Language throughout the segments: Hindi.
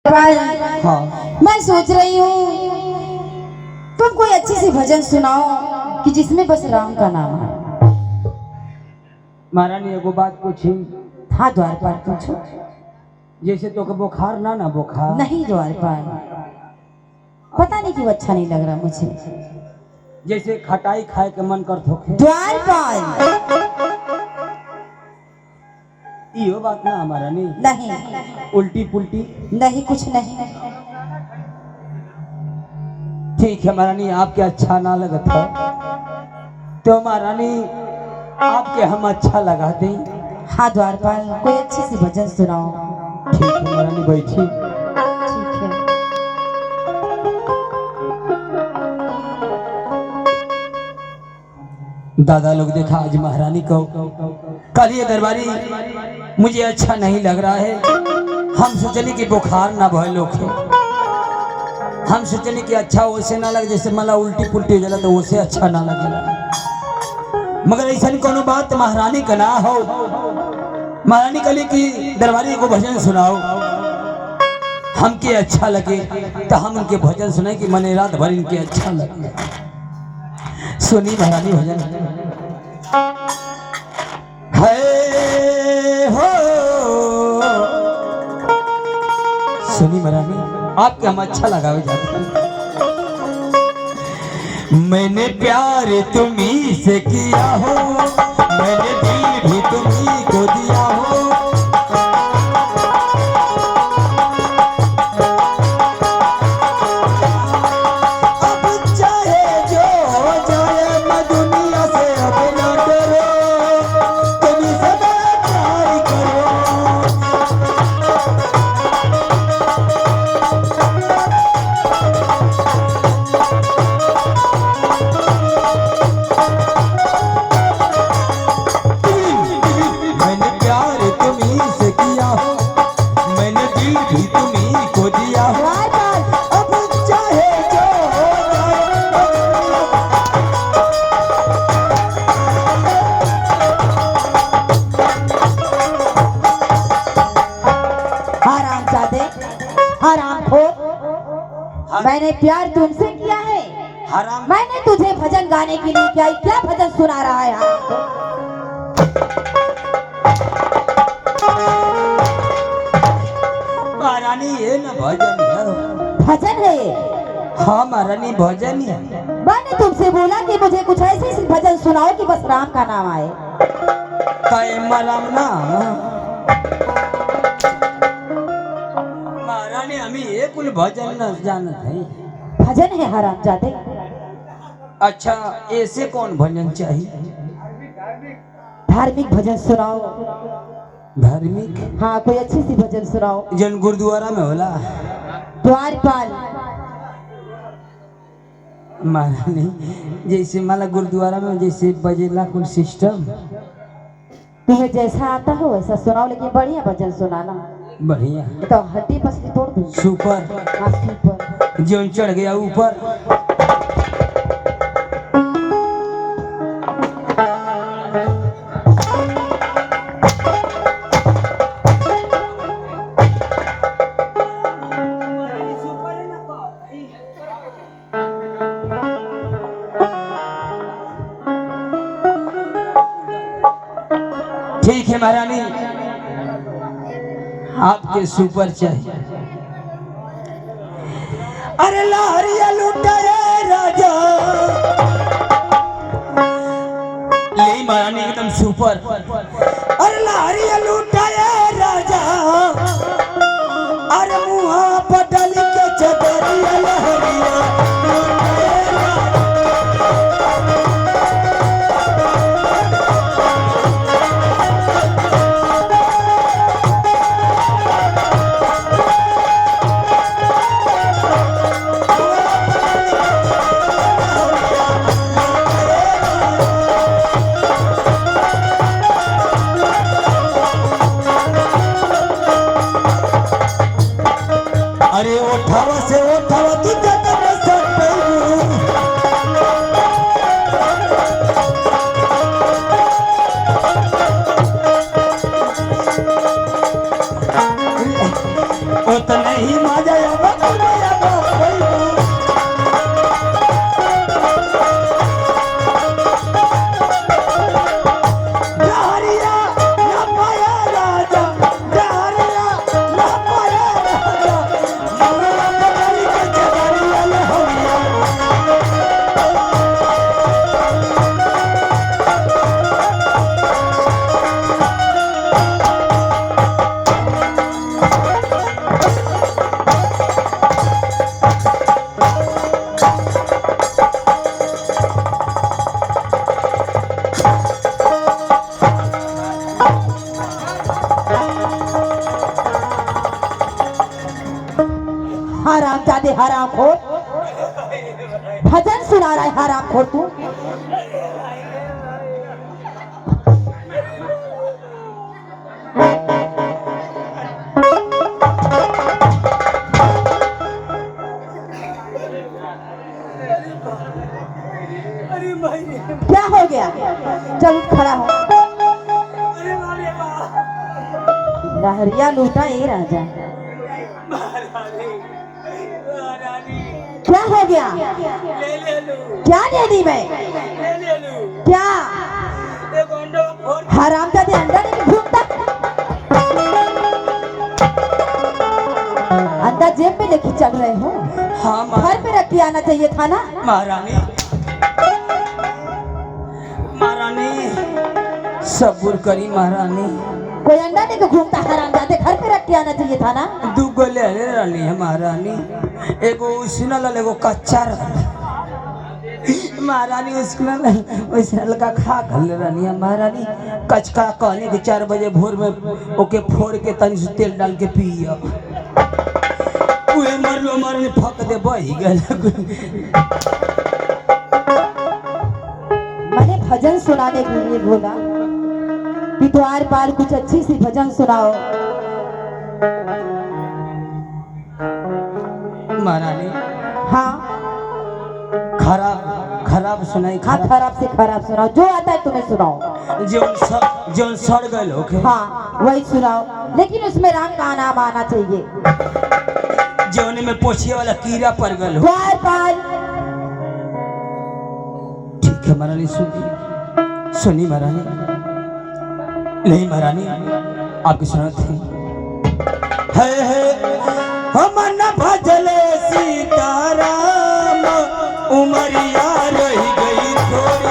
हाँ। मैं सोच रही हूँ तुम कोई अच्छी सी भजन सुनाओ कि जिसमें बस राम का नाम है। महारानी एगो बात पूछी। हाँ द्वारपाल पूछो। जैसे तो का बुखार ना बुखार नहीं द्वारपाल, पता नहीं क्यों अच्छा नहीं लग रहा मुझे। जैसे खटाई खाए के मन कर थोके द्वारपाल इहो बात ना महारानी। नहीं उल्टी पुल्टी नहीं कुछ नहीं। ठीक है महारानी, आपके अच्छा ना लगत है तो महारानी आपके हम अच्छा लगा दें। हाँ द्वारपाल कोई अच्छी सी भजन सुनाओ। ठीक है महारानी बैठी। ठीक है। दादा लोग देखा आज महारानी को कल ये दरबारी मुझे अच्छा नहीं लग रहा है। हम सोचली कि बुखार ना भय लोग हम सोचली कि अच्छा वैसे ना लगे जैसे मला उल्टी पुल्टी हो जाला तो वैसे अच्छा ना लगेला, मगर ऐसा कोनो बात महारानी का ना हो। महारानी कली कि दरबारी को भजन सुनाओ हमके अच्छा लगे तो हम उनके भजन सुनाए कि मने रात भर इनके अच्छा लगे। सुनी महारानी भजन है हो। सुनी महारानी आपके हम अच्छा लगावे जाते हैं। मैंने प्यार तुम्ही से किया हो, मैंने दिल भी तुम्ही को दिया हो। मैंने प्यार तुमसे किया है, हराम मैंने तुझे भजन गाने के लिए क्या भजन सुना रहा है। महारानी ये ना भजन है। भजन है? हाँ महारानी भजन है। मैंने तुमसे बोला कि मुझे कुछ ऐसे भजन सुनाओ कि बस राम का नाम आए। राम ना महारानी हमें ये कुल भजन न जानत है। भजन है हरामजादे। अच्छा ऐसे कौन भजन चाहिए? धार्मिक भजन सुनाओ। धार्मिक? हाँ कोई अच्छी सी भजन सुनाओ जन गुरुद्वारा में होला। द्वारपाल महारानी जैसे माला गुरुद्वारा में जैसे बजेला कुल सिस्टम तुम्हें जैसा आता हो वैसा सुनाओ, लेकिन बढ़िया भजन सुनाना। बढ़िया तो हड्डी पसली तोड़ दूं। सुपर हाँ सुपर जो चढ़ गया ऊपर। ठीक है महारानी आपके सुपर चाहिए। अरे लहरिया लुटाए राजा ले महारानी एकदम सुपर। अरे लहरिया लुटाए राजा, अरे मुहा पटल के चदरिया लहरिया अरे उठावा से उठावा तू नहीं यही मजा अब हराम जादे हराम खोर, भजन सुना रहा है हराम खोर तू। क्या हो गया? चल खड़ा हो। लहरिया लूटा ये राजा। क्या हो गया? क्या ले ली मैं? क्या हराम जादे अंडा नहीं घूमता? अंडा जेब में लेके चल रहे हो? हाँ घर पे रख के आना चाहिए था ना। महारानी, महारानी सबूर करी महारानी। कोई अंडा नहीं घूमता हराम जादे, घर पे रख के आना चाहिए था ना। दू गो ले रानी है महारानी, एगो उसनल एगो कच्चा महारानी। उसनल का खा गल रानी है महारानी। कचका कहने के 4 बजे भोर में ओके फोड़ के तनी से तेल डाल के पिया, मरलो मरने फक दे बही गल। मैंने भजन सुनाने के लिए बोला कि द्वार पाल कुछ अच्छी सी भजन सुनाओ। महारानी हाँ खराब खराब सुनाई। हाँ खराब से खराब सुनाओ, जो आता है तुम्हें सुनाओ। जो सड़ गए लोग हाँ वही सुनाओ, लेकिन उसमें राम का नाम आना चाहिए। जौने में पोछिए वाला कीड़ा पड़ गए। द्वार पाल ठीक है महारानी, सुनी सुनी महारानी। नहीं महारानी आपकी सुनत है हम न भजले सीताराम, उमरिया रही गई थोड़ी।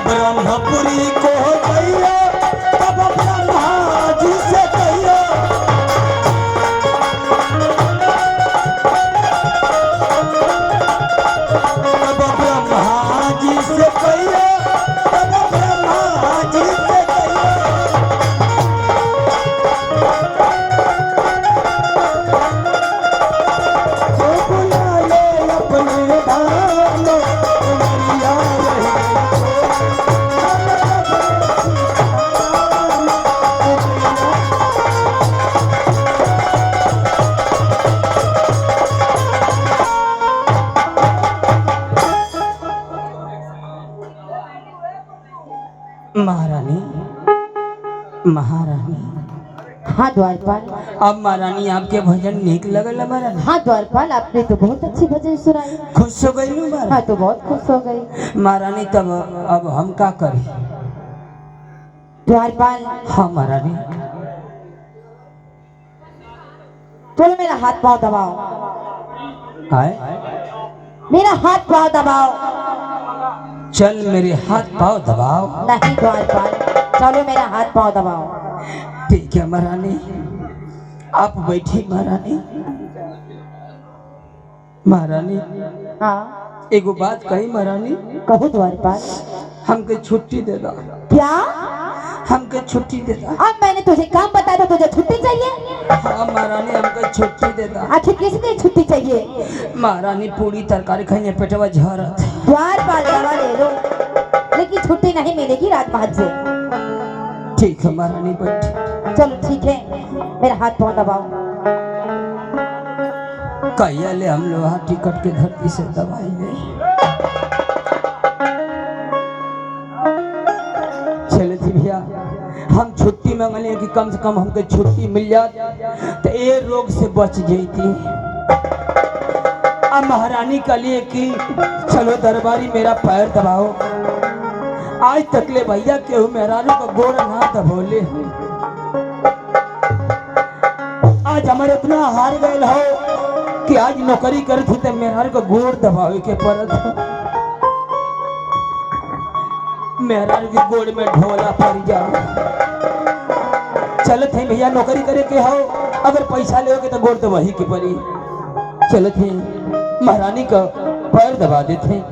ब्रह्मपुरी को गैया तब ब्रह्मा जी से कहियो, तब ब्रह्मा जी से कहियो, तब ब्रह्मा जी से कहियो। तो बुला ले अपने धाम, उमरिया महारानी, महारानी। हाँ द्वारपाल। अब महारानी आपके भजन निक लगल महारानी। हाँ द्वारपाल, आपने तो बहुत अच्छी भजन सुनाई। खुश हो गई हूँ हाँ तो बहुत खुश हो गई महारानी। तब अब हम क्या करें? द्वारपाल, हाँ महारानी। चलो मेरा हाथ पाँव दबाओ, आए मेरा हाथ पाँव दबाओ। चल मेरे हाथ पाँव दबाओ। नहीं द्वारपाल, चलो मेरा हाथ पाँव दबाओ। ठीक है महारानी, आप बैठी महारानी। महारानी हाँ एगो बात कही महारानी, कहो द्वारपाल। हमके छुट्टी दे दो, क्या? हमके छुट्टी दे दो। अब मैंने तुझे काम बताया था, तुझे छुट्टी चाहिए? हाँ महारानी हमके छुट्टी दे दो। आखिर किसने छुट्टी चाहिए? महारानी पूरी तरकारी खाइए, पेटवा झरत। द्वारपाल दवा ले लो, लेकिन छुट्टी नहीं मिलेगी रात बाद से। ठीक है महारानी बैठ। चलो ठीक है, मेरा हाथ पाँव दबाओ। कहिया ले हम लोहा टिकट के धरती से दबाएंगे। चले थी भैया, हम छुट्टी मांगले कि कम से कम हमको छुट्टी मिल जात तो ये रोग से बच जाती। अब महारानी का लिए कि चलो दरबारी मेरा पैर दबाओ। आज तकले भैया केहू मेहरानू का गोड़ ना दबोले। आज हमारे इतना हार गए हो कि आज नौकरी कर थी तो मेहरारू का गोड़ दबावे के पड़त। मेहरारू की गोड़ में ढोला पड़ जा। चलत है भैया, नौकरी करे के हो, अगर पैसा ले तो गोड़ तो वही के पड़ी। चलत है महारानी का पैर दबा देते।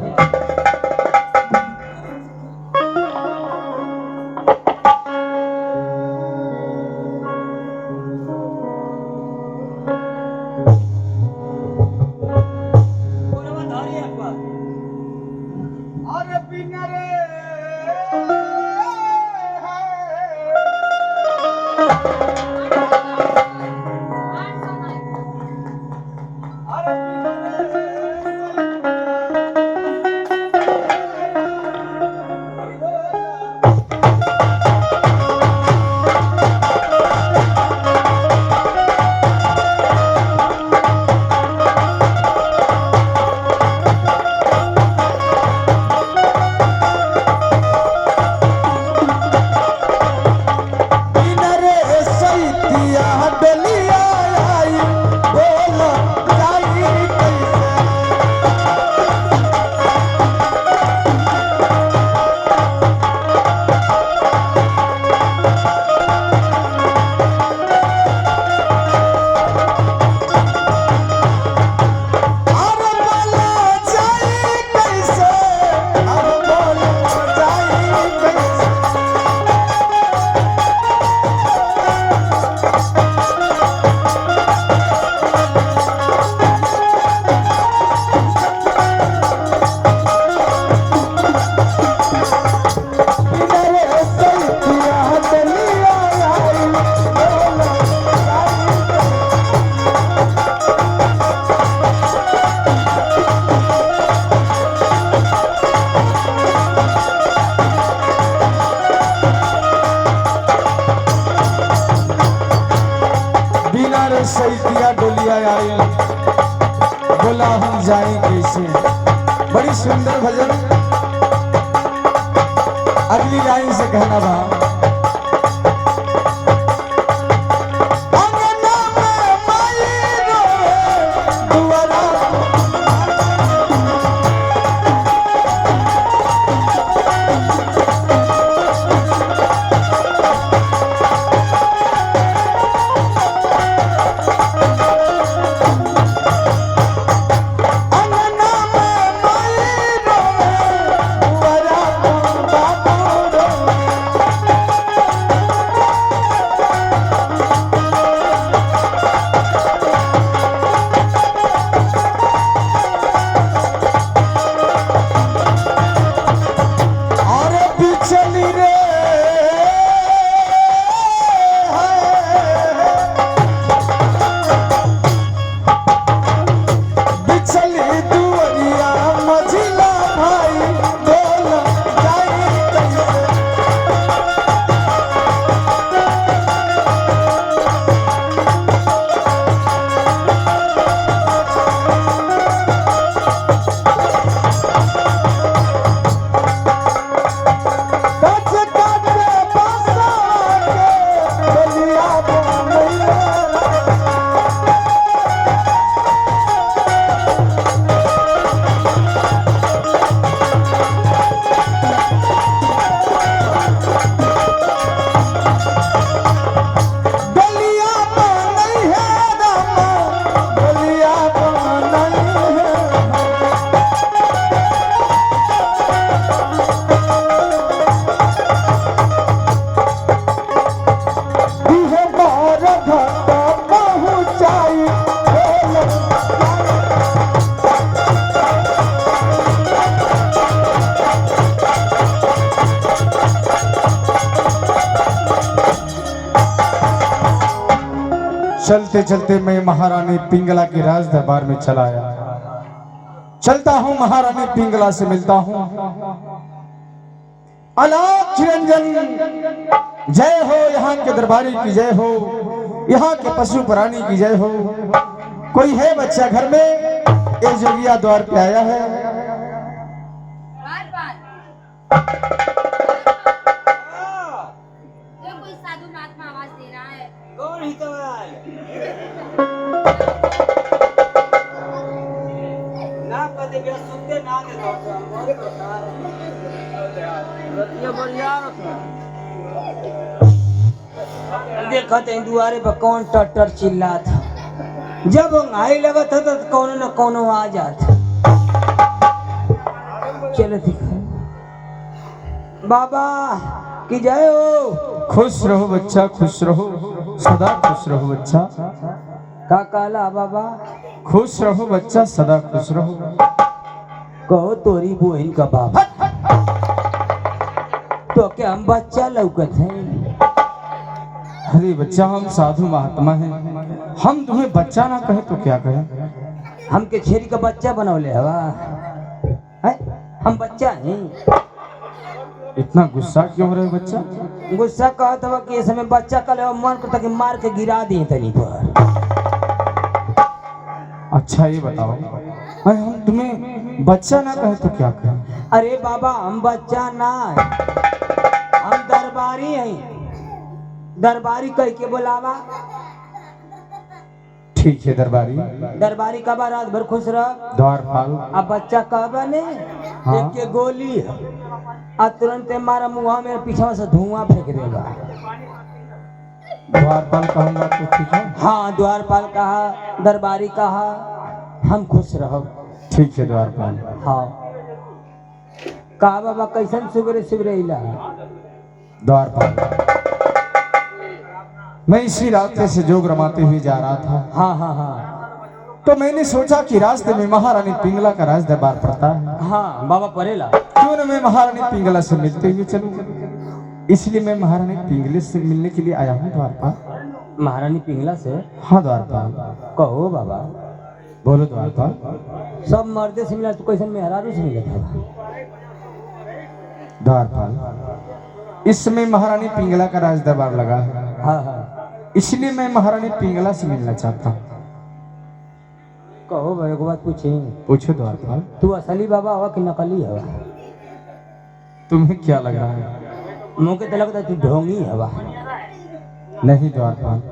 सैतिया डोलिया आई, बोला हम जाए कैसे। बड़ी सुंदर भजन। अगली लाइन से कहना भाव। चलते चलते मैं महारानी पिंगला के राज दरबार में चला आया। चलता हूँ महारानी पिंगला से मिलता हूँ। अनाथ चिरंजन जय हो, यहाँ के दरबारी की जय हो, यहाँ के पशु प्राणी की जय हो। कोई है बच्चा घर में? एक जोगिया द्वार पे आया है। कोई साधु महात्मा आवाज दे रहा है। कौन ही तो ना कदे बिया सुनते ना दे तो हमारे प्रकार रतिया बढ़िया देखा ते दुआरे पर कौन टटर चिल्ला था। जब आई लगा था तो कौन न कौन आ जाता। चलो दिखा बाबा की जय हो। खुश रहो बच्चा, खुश रहो, सदा खुश रहो बच्चा। का काला बाबा? खुश रहो बच्चा, सदा खुश रहो। कहो तोरी बहन का बाबा तो क्या हम बच्चा लौकत है? अरे बच्चा हम साधु महात्मा हैं, हम तुम्हें बच्चा ना कहे तो क्या कहे? हमके छेरी का बच्चा बनौले हवा है? हम बच्चा हैं। इतना गुस्सा क्यों हो रहे हो बच्चा? गुस्सा कहत हवा कि इस समय बच्चा कल मन को तक मार के गिरा दिए तनी पर। अच्छा ये बताओ, अरे हम तुम्हें बच्चा ना कहे तो क्या कहे? अरे बाबा हम बच्चा ना है, हम दरबारी हैं। दरबारी कह के बोलावा। ठीक है दरबारी। दरबारी कब रात भर खुश रह। द्वारपाल। अब बच्चा कब ने हाँ। एक के गोली है आ तुरंत मारा मुँह में पीछा से धुआं फेंक देगा। द्वारपाल कहूंगा तो ठीक है? हाँ द्वारपाल कहा, दरबारी कहा, हम खुश रहो। ठीक है द्वारपाल। हाँ कहा बाबा कैसन सुबह सुबह इला? द्वारपाल मैं इसी रास्ते से जोग रमाते हुए जा रहा था। हाँ हाँ हाँ तो मैंने सोचा कि रास्ते में महारानी पिंगला का राज दरबार पड़ता है, हाँ बाबा परेला क्यों न मैं महारानी पिंगला से मिलते हुए चलूं। इसलिए मैं महारानी पिंगले से मिलने के लिए आया हूँ द्वारपाल। महारानी पिंगला से? हाँ द्वारपाल। कहो बाबा। बोलो द्वारपाल। सब मर्दे से मिला तो कैसे मेहरारू से मिला था? द्वारपाल इस समय महारानी पिंगला का राज दरबार लगा है, हाँ हाँ इसलिए मैं महारानी पिंगला से मिलना चाहता हूँ। कहो भाई एक बात पूछे। पूछो द्वारपाल। तू असली बाबा हवा कि नकली हवा? तुम्हें क्या लग रहा है? मुँह के तो लगता है तू ढोंगी हवा। नहीं द्वारपाल,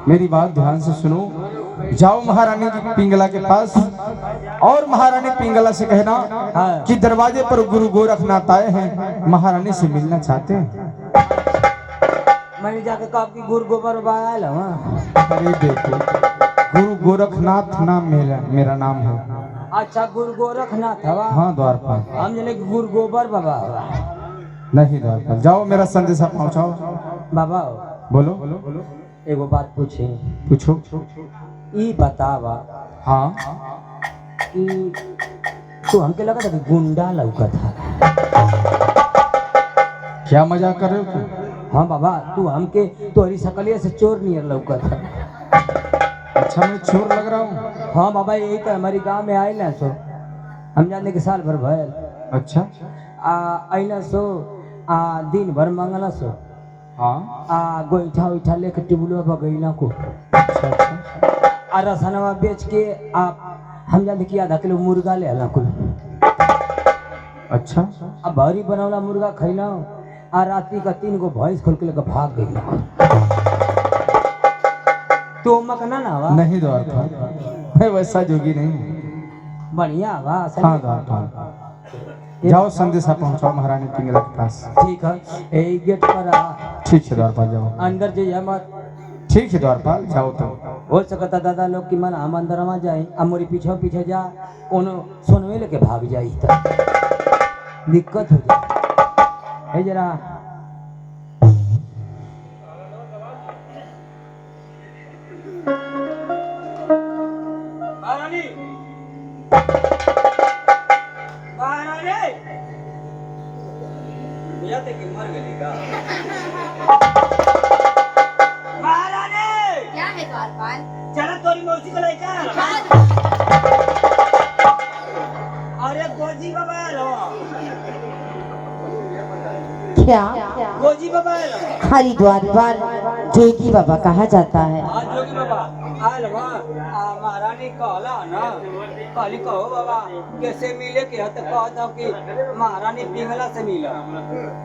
मेरी बात ध्यान से सुनो। जाओ महारानी की पिंगला के पास और महारानी पिंगला से कहना हाँ। कि दरवाजे पर गुरु गोरखनाथ आए हैं, महारानी से मिलना चाहते हैं। मैंने जाके कहा कि गुरु गोबर बाल हवा। अरे देखो गुरु गोरखनाथ नाम मेरा नाम है। अच्छा गुरु गोरखनाथ हवा। हाँ द्वारपाल। हम जने कि गुरु गोबर बाबा हवा। नहीं द्वारपाल, जाओ मेरा संदेशा पहुंचाओ। बाबा बोलो। एगो बात पूछे। पूछो। ई बतावा हाँ कि तू हमके लगा था कि गुंडा लौका था। क्या मजाक कर रहे हो तुम? हाँ बाबा तू हमके तोहरी सकलिया से चोर नियर लौका था। अच्छा मैं चोर लग रहा हूँ? हाँ बाबा यही तो हमारी गांव में आए ना सो हम जाने के साल भर भयल अच्छा आइला सो दिन भर मंगला सो हाँ गोईठा उठा लेके टिबुलवा बगैला को अच्छा अच्छा रसनवा बेच के हम जाने कि आधा किलो मुर्गा ले आला कुल। अच्छा अब भरी बनौला मुर्गा खैला रात्रि का 3 गो भैंस खोल के लेकर भाग गई। तो मकना ना हवा? नहीं द्वारपाल, मैं वैसा जोगी नहीं। बढ़िया हवा। हाँ द्वारपाल, जाओ संदेशा पहुंचाओ महारानी पिंगला के पास। ठीक है यही गेट पर ठीक है द्वारपाल जाओ। अंदर जाइए मत। ठीक है द्वारपाल जाओ तुम। हो सकता दादा लोग की मन हम अंदर आ जाए मोरी पीछे पीछे जा कोनो सोनवे लेके भाग जाई तो दिक्कत हो जाए है जरा। महारानी महारानी बुझाते कि मर गई का? महारानी क्या? गोजी बाबा आयल हरिद्वार द्वार जोगी बाबा कहा जाता है। आज जोगी बाबा आयल महारानी कहला ना कहली कहो बाबा कैसे मिले के हत कह दो कि महारानी पिंगला से मिला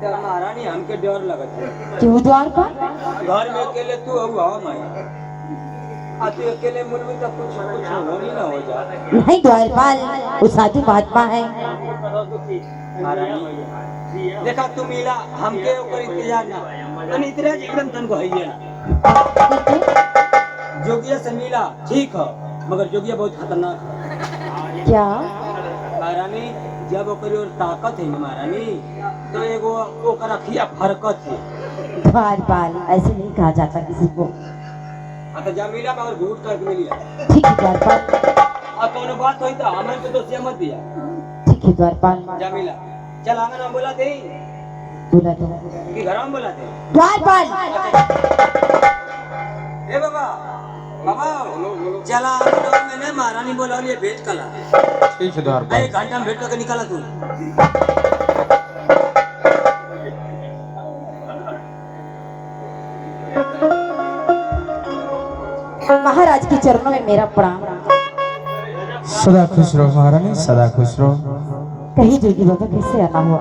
तो महारानी हमके डर लगत है क्यों द्वार पर? घर में अकेले तू हुआ मैं आ तू अकेले मुल में तो कुछ हो नहीं ना हो जा नहीं द्वारपाल, वो साधु महात्मा है। महारानी देखा तू मिला हमके ऊपर इंतजार ना तन इतने एकदम तन को है ना जोगिया से मिला ठीक है मगर जोगिया बहुत खतरनाक है। क्या? महारानी जब ओकरी और ताकत है ना महारानी तो एगो ओकर अखिया फरकत है। द्वारपाल, ऐसे नहीं कहा जाता किसी को। हाँ तो जा मिला मगर घूट करके मिलिया ठीक है द्वारपाल। और कौन बात हुई तो हमें तो दोस्तिया मत दिया। ठीक है द्वारपाल। जा मिला चल आंगन में बोला थे बोला तो कि घर में बोला थे द्वारपाल। ए बाबा बाबा चला आंगन में ने महारानी बोला लिए भेंट कला ठीक है द्वारपाल। एक घंटा में भेंट करके निकाला तू महाराज के चरणों में मेरा प्रणाम। सदा खुश रहो महारानी, सदा खुश रहो। कही जोगी बाबा कैसे आना हुआ?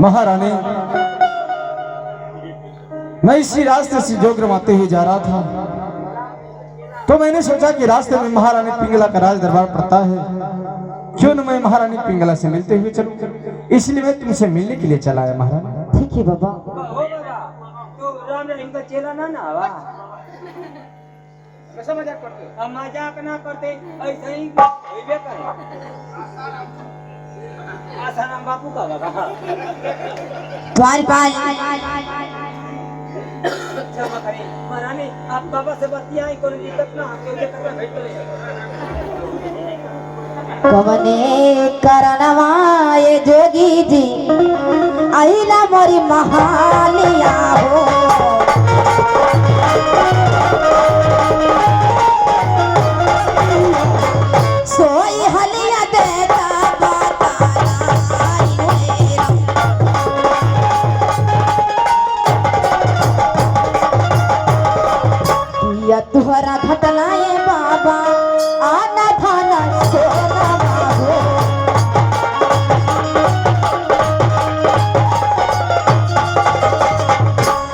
महारानी मैं इसी रास्ते से जोग रमाते हुए जा रहा था तो मैंने सोचा कि रास्ते में महारानी पिंगला का राज दरबार पड़ता है, क्यों न मैं महारानी पिंगला से मिलते हुए चलूं, इसलिए मैं तुमसे मिलने के लिए चला आया महारानी। ठीक है बाबा। हो बाबा तू राम रहीम का चेला ना ना हवा कैसा मजाक करते अब मजाक ना करते ऐसे ही होइबे करे आसाराम बापू का बाबा द्वारपाल, क्षमा करें महारानी आप बाबा से बतियाई कोई दिक्कत ना आपके उसे करना भेंट करे कवने करनवा ये जोगी जी आइला मोरी महालिया हो। सोई हलिया देता या तुहरा घटनाए बाबा आना थाना सोना बाबू।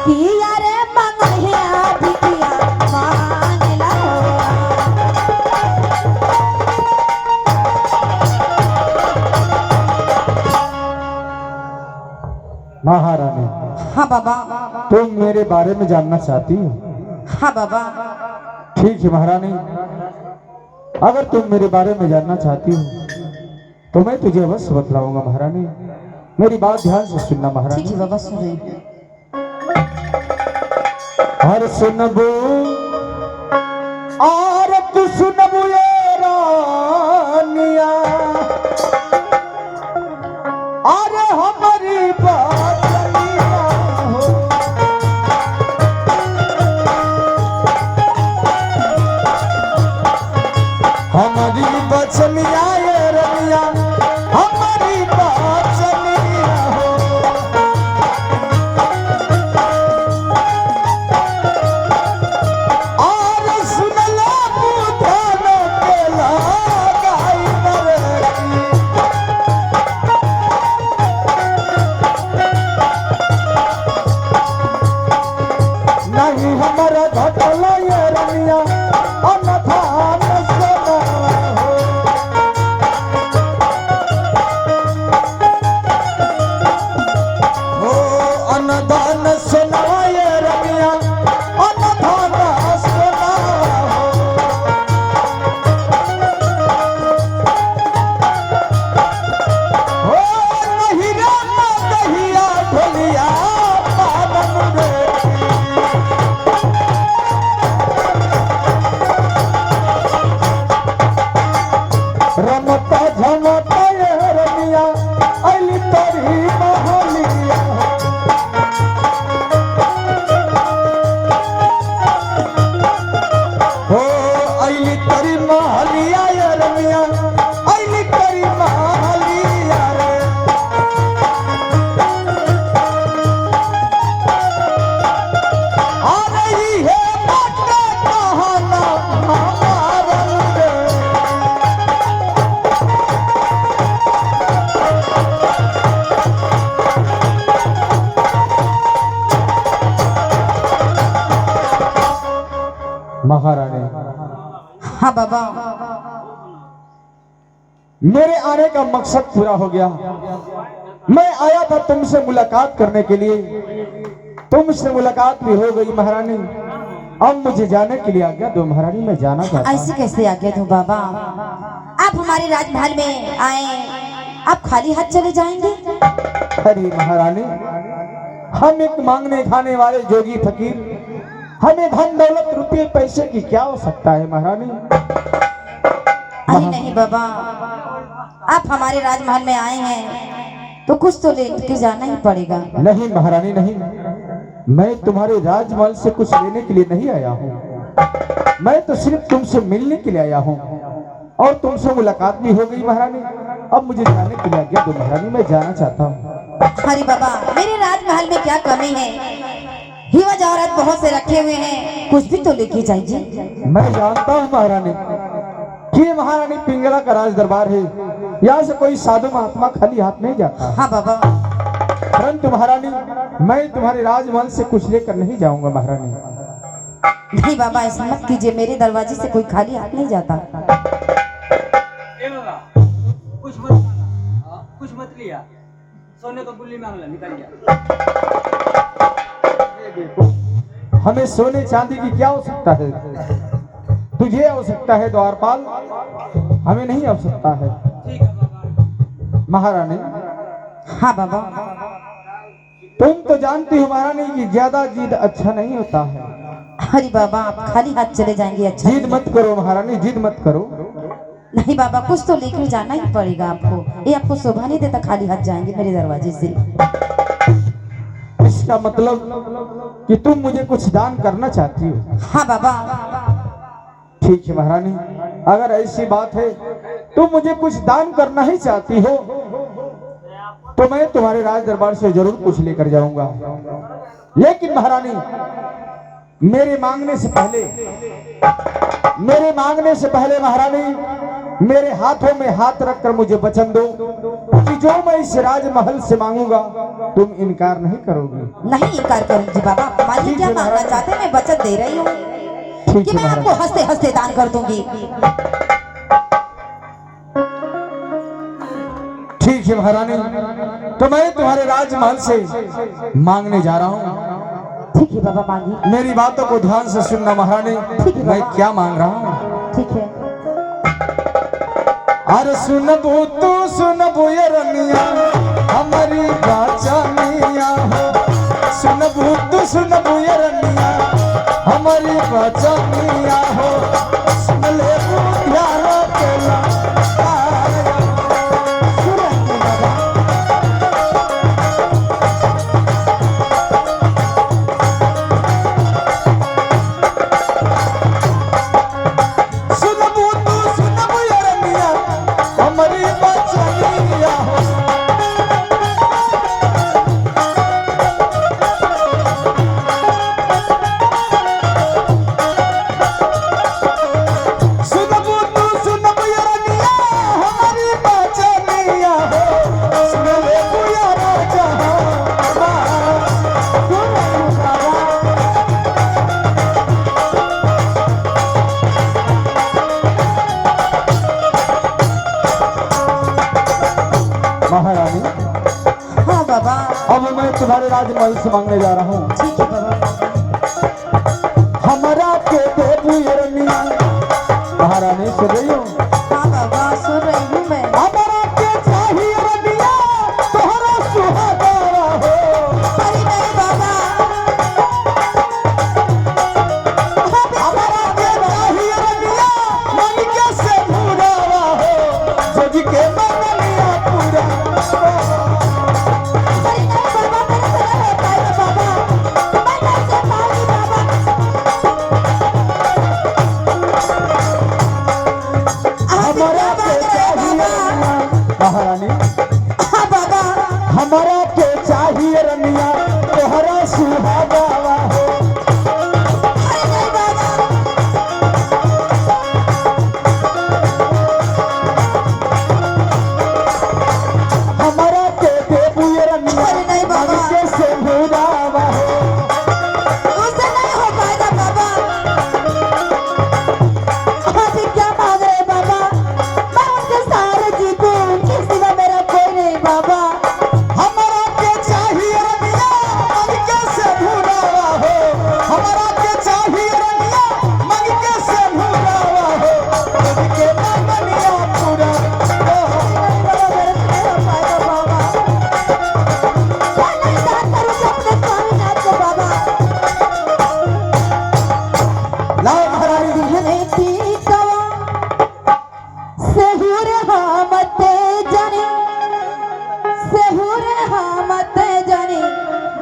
पिया रे मंगहिया बिटिया मान ला महारानी हाँ बाबा। तुम मेरे बारे में जानना चाहती हो? हाँ बाबा। ठीक है महारानी, अगर तुम मेरे बारे में जानना चाहती हो तो मैं तुझे अवश्य बतलाऊंगा महारानी। मेरी बात ध्यान से सुनना ठीक महारानी। है बाबा, सुन रही हूँ। हर सुनबू और तू सुनबू ये रानिया, अरे हमारी बात सुनिया हो। हमारी बचनिया ये रनिया, हमारी बचनिया हो। और सुन लो महारानी, हाँ बाबा, मेरे आने का मकसद पूरा हो गया। मैं आया था तुमसे मुलाकात करने के लिए, तुमसे मुलाकात भी हो गई महारानी। अब मुझे जाने के लिए आज्ञा दो महारानी, मैं जाना चाहता हूँ। ऐसे कैसे आज्ञा दूं बाबा? आप हमारे राजमहल में आए, आप खाली हाथ चले जाएंगे? अरे महारानी, हम एक मांगने खाने वाले जोगी फकीर, हमें धन दौलत रुपये पैसे की क्या हो सकता है महारानी? अरे नहीं बाबा, आप हमारे राजमहल में आए हैं तो कुछ तो लेके जाना ही पड़ेगा। नहीं महारानी नहीं, मैं तुम्हारे राजमहल से कुछ लेने के लिए नहीं आया हूँ। मैं तो सिर्फ तुमसे मिलने के लिए आया हूँ और तुमसे मुलाकात भी हो गई महारानी। अब मुझे जाने के लिए आज्ञा दो महारानी, मैं जाना चाहता हूँ। अरे बाबा, मेरे राजमहल में क्या कमी है? हीरा जवाहरात बहुत से रखे हुए हैं, कुछ भी तो लेके जाइए। मैं जानता हूँ महारानी कि महारानी पिंगला का राज दरबार है, यहाँ से कोई साधु महात्मा खाली हाथ नहीं जाता। हाँ बाबा, परंतु महारानी, मैं तुम्हारे राजमहल से कुछ लेकर नहीं जाऊंगा महारानी। नहीं बाबा, ऐसा मत कीजिए, मेरे दरवाजे से कोई खाली हाथ नहीं जाता। कुछ मत लिया, सोने को गुल्ली मांग ला, निकल गया। हमें सोने चांदी की क्या आवश्यकता है? तुझे आवश्यकता है द्वारपाल, हमें नहीं आवश्यकता है। ठीक है बाबा। महारानी, हाँ बाबा, तुम तो जानती हो महारानी कि ज्यादा जिद अच्छा नहीं होता है। अरे बाबा, आप खाली हाथ चले जाएंगे अच्छा जिद नहीं। मत करो महारानी, जिद मत करो। नहीं बाबा, कुछ तो लेकर जाना ही पड़ेगा आपको। ये आपको शोभा नहीं देता खाली हाथ जाएंगे मेरे दरवाजे से। इसका मतलब कि तुम मुझे कुछ दान करना चाहती हो? हाँ बाबा, ठीक है महारानी, अगर ऐसी बात है तुम मुझे कुछ दान करना ही चाहती हो तो मैं तुम्हारे राज दरबार से जरूर कुछ लेकर जाऊंगा। लेकिन महारानी, मेरे मांगने से पहले महारानी, मेरे हाथों में हाथ रखकर मुझे वचन दो कि जो मैं इस राजमहल से मांगूंगा तुम इनकार नहीं करोगी। नहीं इनकार करूंगी बाबा। आप हमारे लिए क्या मांगना चाहते हैं? मैं वचन दे रही हूँ ठीक कि है मैं आपको महारानी, हंसते हंसते दान कर दूंगी। ठीक है महारानी, तो मैं तुम्हारे राजमहल से मांगने जा रहा हूँ। ठीक है बाबा, मांगिए। मेरी बातों को ध्यान से सुनना महारानी, मैं क्या मांग रहा हूँ। ठीक है। अरे सुनबो तो सुनबो ये रनिया, हमारी बाचानिया हो। सुनबो तो सुनबो ये रनिया, हमारी बाचानिया हो। सुन ले वो ध्यान केला आया। सुनबो तो सुनबो ये रनिया, हमारी बाचानिया हो। सुनबो तो सुनबो ये रनिया, हमारी बाचानिया हो। सुन ले वो यारा जहां महारानी, हाँ बाबा, अब मैं तुम्हारे राजमहल से मांगने जा रहा हूँ। ठीक है बाबा। हमारा के देबू ये रनिया, महारानी सुन रही हो? हाँ बाबा, सुन रही हूँ मैं। हमारा के चाहिए रनिया, तोहरा सुहागरा हो। अरे नहीं बाबा, हमारा के चाहिए रनिया, मन के से भूरावा हो। जोगी के मंगलिया पूरा। अरे नहीं बाबा, मेरे से नहीं होता है बाबा। मैं कैसे पाऊंगी बाबा?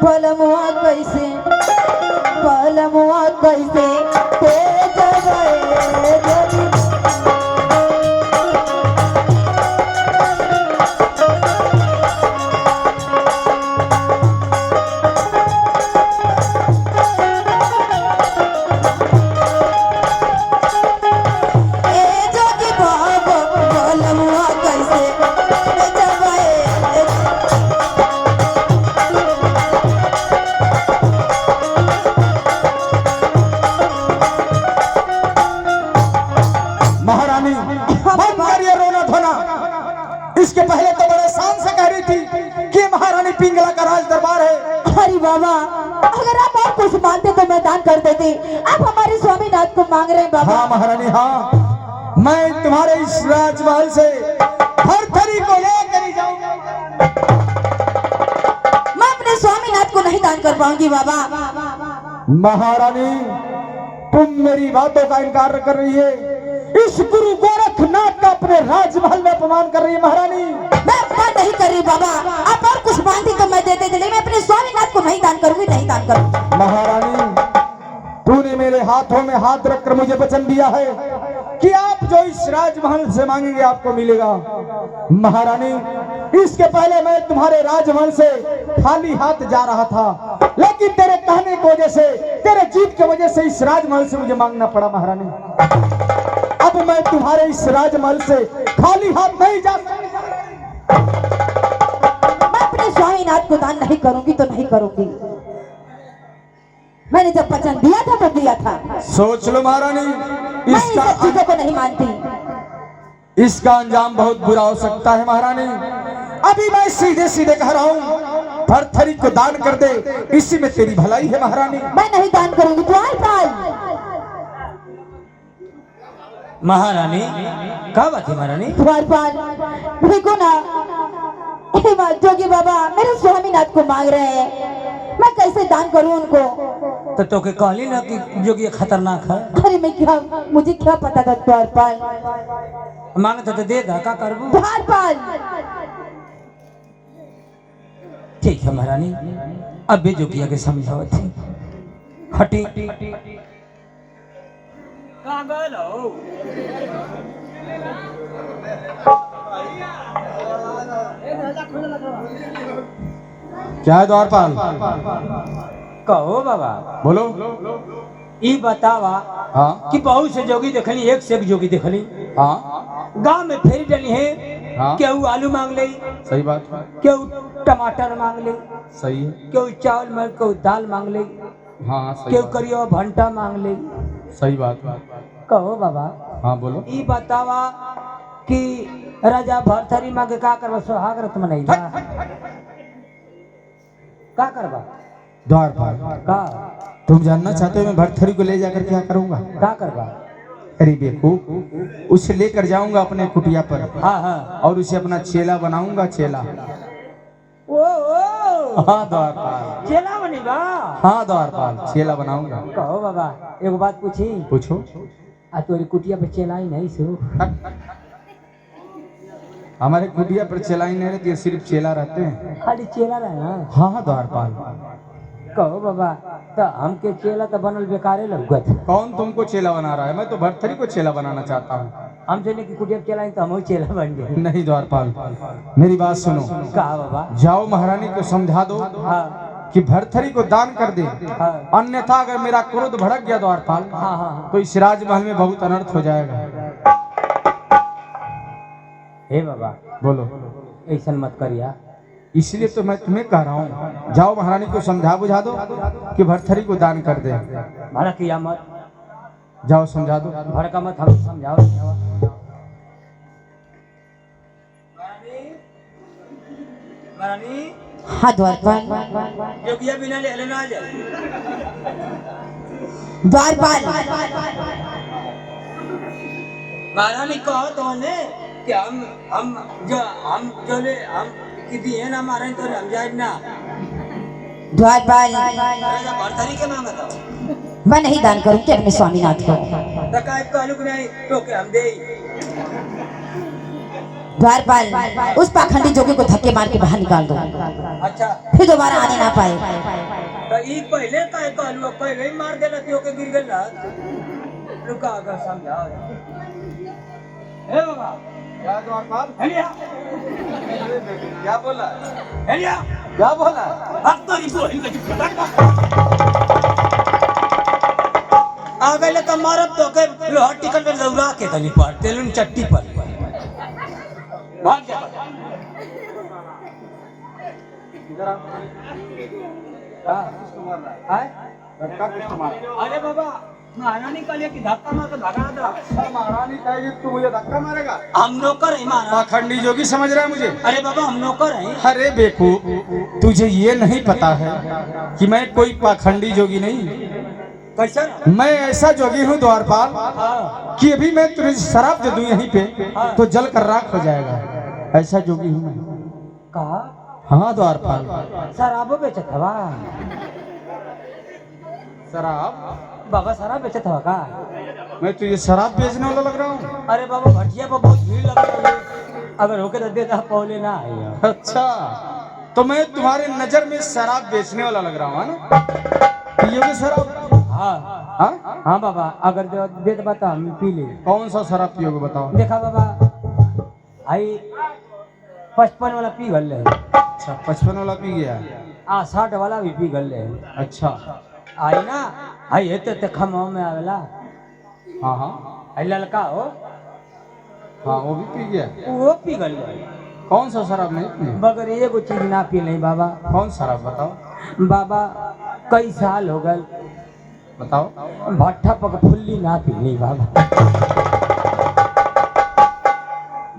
बलमुआ कैसे ते जगए जोगी महारानी बंद कर ये रोना धोना। इसके पहले तो बड़े शान से कह रही थी कि महारानी पिंगला का राज दरबार है। अरे बाबा, अगर आप और कुछ मानते तो मैं दान कर देती। आप हमारे स्वामीनाथ को मांग रहे हैं बाबा। हाँ महारानी हाँ, मैं तुम्हारे इस राजमहल से भरथरी को लेकर ही जाऊंगा। मैं अपने स्वामीनाथ को नहीं दान कर पाऊंगी बाबा। महारानी तुम मेरी बातों का इनकार कर रही है, इस गुरु गोरखनाथ का अपने राजमहल में अपमान कर रही है महारानी। मैं अपमान नहीं कर रही बाबा। आप और कुछ मानती तो मैं देते थे, लेकिन मैं अपने स्वामीनाथ को नहीं दान करूंगी, नहीं दान करूंगी। महारानी तूने मेरे हाथों में हाथ रखकर मुझे वचन दिया है कि आप जो इस राजमहल से मांगेंगे आपको मिलेगा। महारानी इसके पहले मैं तुम्हारे राजमहल से खाली हाथ जा रहा था, लेकिन तेरे कहने की वजह से, तेरे जीत की वजह से इस राजमहल से मुझे मांगना पड़ा महारानी। अब मैं तुम्हारे इस राजमहल से खाली हाथ नहीं जा सकता। मैं अपने स्वामीनाथ को दान नहीं करूंगी तो नहीं करूंगी। मैंने जब वचन दिया था तो दिया था। सोच लो महारानी, मैं इन सब चीजों को नहीं मानती। इसका अंजाम बहुत बुरा हो सकता है महारानी। अभी मैं सीधे सीधे कह रहा हूँ, भरथरी को दान कर दे, इसी में तेरी भलाई है महारानी। मैं नहीं दान करूंगी। द्वारपाल महारानी क्या बात है महारानी? द्वारपाल देखो ना, हे बात जोगी बाबा मेरे स्वामीनाथ को मांग रहे हैं, मैं कैसे दान करूं उनको? तो के कहली ना कि जोगी खतरनाक है। अरे मैं क्या, मुझे क्या पता था द्वारपाल। मांगता तो दे दा, का करबू? द्वारपाल ठीक है महारानी, अब भी जोगिया के समझाओ थी। हटी कहाँ गए लो? क्या है द्वारपाल? कहो बाबा। बोलो। ई बतावा हाँ कि बहुत से जोगी देखली, एक से एक जोगी देखली। हाँ गांव में फेरी डली है। हाँ। केहू आलू मांग ले, सही बात है, केहू टमाटर मांग ले, सही है। केहू चावल मांग, केहू दाल मांग ले, हाँ सही केहू बात, करियो भंटा मांग ले। सही बात। कहो बाबा, हाँ बोलो। ई बतावा कि राजा भरथरी मांगे का करबा? सुहाग रत में नहीं था का करबा? द्वारपाल का तुम जानना चाहते हो मैं भरथरी को ले जाकर क्या करूंगा? का करबा? अरे बेवकूफ, उसे लेकर जाऊंगा अपने कुटिया पर। हाँ हाँ। और उसे अपना चेला बनाऊंगा, चेला। ओ हाँ द्वारपाल, चेला बनी बा? हाँ द्वारपाल चेला बनाऊंगा। कहो बाबा, एगो बात पूछी? पूछो। आ तोरी कुटिया पे चेला ही नहीं सो? हमारे कुटिया पर चेला ही नहीं रहती है, सिर्फ चेला रहते हैं। खाली चेला रहे ना? हाँ द्वारपाल। कहो बाबा, तो हमके चेला तो बनल बेकारे लगत है। कौन तुमको चेला बना रहा है? मैं तो भरथरी को चेला बनाना चाहता हूँ। हम चले कि कुटिया पे चेला ही तो हम चेला बन गए। नहीं द्वारपाल, मेरी बात सुनो। कहा बाबा? जाओ महारानी को समझा दो हाँ कि भरथरी को दान कर दे, हाँ अन्यथा अगर मेरा क्रोध भड़क गया द्वारपाल, हाँ हाँ। तो इस राजमहल में बहुत अनर्थ हो जाएगा। हे बाबा बोलो। ऐसा मत करिया। इसलिए तो मैं तुम्हें कह रहा हूँ, जाओ महारानी को समझा बुझा दो कि भरथरी को दान कर दे। भड़किया मत, जाओ समझा दो। भड़का मत, हम समझाओ। महारानी हाँ द्वारपाल। जोगिया बिना ले लेना आ जाए। द्वारपाल महारानी कहो तो ने कि हम जो ले हम कि दिए ना महारानी तो हम जाए ना। द्वारपाल राजा भरथरी के मांगा था। मैं नहीं दान करूंगी अपने स्वामीनाथ को। तो काय कहलू कि नहीं तो के हम दे। द्वारपाल उस पाखंडी जोगी को धक्के मार के बाहर निकाल दो, अच्छा फिर दोबारा आने ना पाए। तो ई पहले काय कहलू, पहले ही मार देला थियो के गिर गेला। रुका अगर समझा ए बाबा क्या द्वारपाल? हेलिया क्या बोला? हेलिया क्या बोला? अब तो ई बोल आ गए तो मारब तो के लोहा टिकट पे दौड़ा के तनी पर तेलुन चट्टी पर भाग जा। इधर आओ। हां आए धक्का किसको मारा? अरे बाबा महारानी कहिए कि धक्का मार के भगा दो। महारानी कहेगी तू मुझे धक्का मारेगा? हम नौकर हैं महाराज। पाखंडी जोगी समझ रहा है मुझे? अरे बाबा हम नौकर हैं। अरे बेकू, तुझे ये नहीं पता है कि मैं कोई पाखंडी जोगी नहीं, कैसा? मैं ऐसा जोगी हूँ द्वारपाल हाँ कि अभी मैं तुझे शराब दे दूं यहीं पे तो जल कर राख हो जाएगा। ऐसा जोगी हूँ मैं। कहा हाँ द्वारपाल। शराबो बेचत हवा शराब? बाबा शराब बेचत हवा का? मैं तुझे शराब बेचने वाला लग रहा हूँ? अरे बाबा भटिया पर बहुत भीड़ लग रही है, अगर होके तो दे दा पौले ना आए। अच्छा, तो मैं तुम्हारे नजर में शराब बेचने वाला लग रहा हूँ, है ना? पियोगे शराब? हाँ हाँ? हाँ बाबा अगर दे दे बता हम पी ले। कौन सा शराब पियोगे बताओ? देखा बाबा आई 55 वाला पी गल है। अच्छा, 55 वाला पी गया? 60 वाला भी पी गल है। अच्छा। आई ना आई हेते ते खमाओ में आवेला। हाँ हाँ आई ललका हो हाँ, वो भी पी गया? वो पी गल है। कौन सा शराब नहीं पी? मगर एगो चीज ना पी नहीं बाबा। कौन शराब बताओ? बाबा कई साल हो गए बताओ। भट्ठा पक फुल्ली ना पीनी बाबा।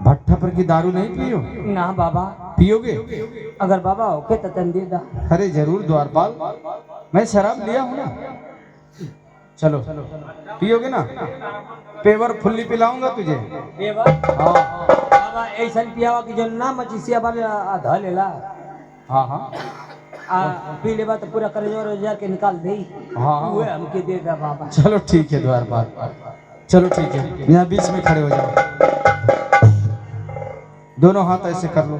भट्ठा पर की दारू नहीं पियो? ना बाबा। पियोगे? अगर बाबा होके तो तन दे दा। अरे जरूर द्वारपाल, मैं शराब लिया हूँ ना। चलो पियोगे ना? पेवर फुल्ली पिलाऊंगा तुझे। हाँ बाबा ऐसा पियावा कि जो ना मचिसिया वाले आधा लेला। हाँ हाँ पी लेबा तो पूरा कर्जा के निकाल दे। हाँ वो हमके दे दा बाबा। चलो ठीक है द्वारपाल, चलो ठीक है, यहाँ बीच में खड़े हो जाओ। दोनों हाथ ऐसे कर लो,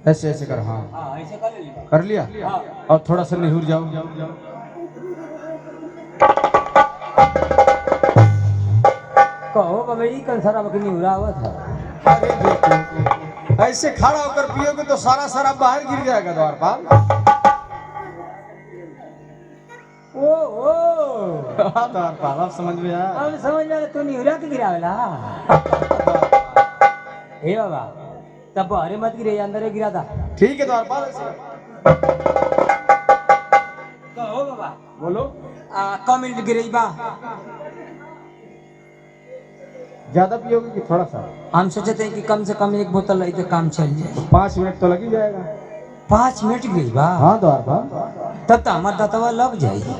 ऐसे ऐसे कर। हाँ हाँ ऐसे कर ले। कर लिया? हाँ। और थोड़ा सा निहुर जाओ। कहो बाबा ये कल शराब की नहीं हुआ था। अरे बेटू, ऐसे खड़ा होकर पियोगे तो सारा शराब बाहर गिर जाएगा द्वारपाल। ओ ओ हाँ द्वारपाल, अब समझ में आया? अब समझ में तू नहीं हुआ के गिरावेला। हे बाबा तब बाहर मत गिरे, अंदर ही गिरा था। ठीक है द्वारपाल, ऐसे कहो बाबा बोलो। कम मिनट गिरे बा। ज्यादा पियोगे कि थोड़ा सा? हम सोचते हैं कि कम से कम एक बोतल रही तो काम चल जाए। 5 मिनट तो लग ही जाएगा। 5 मिनट गिरी बा? हाँ द्वारपाल। तब तो हमारा दतवा लग जाएगी।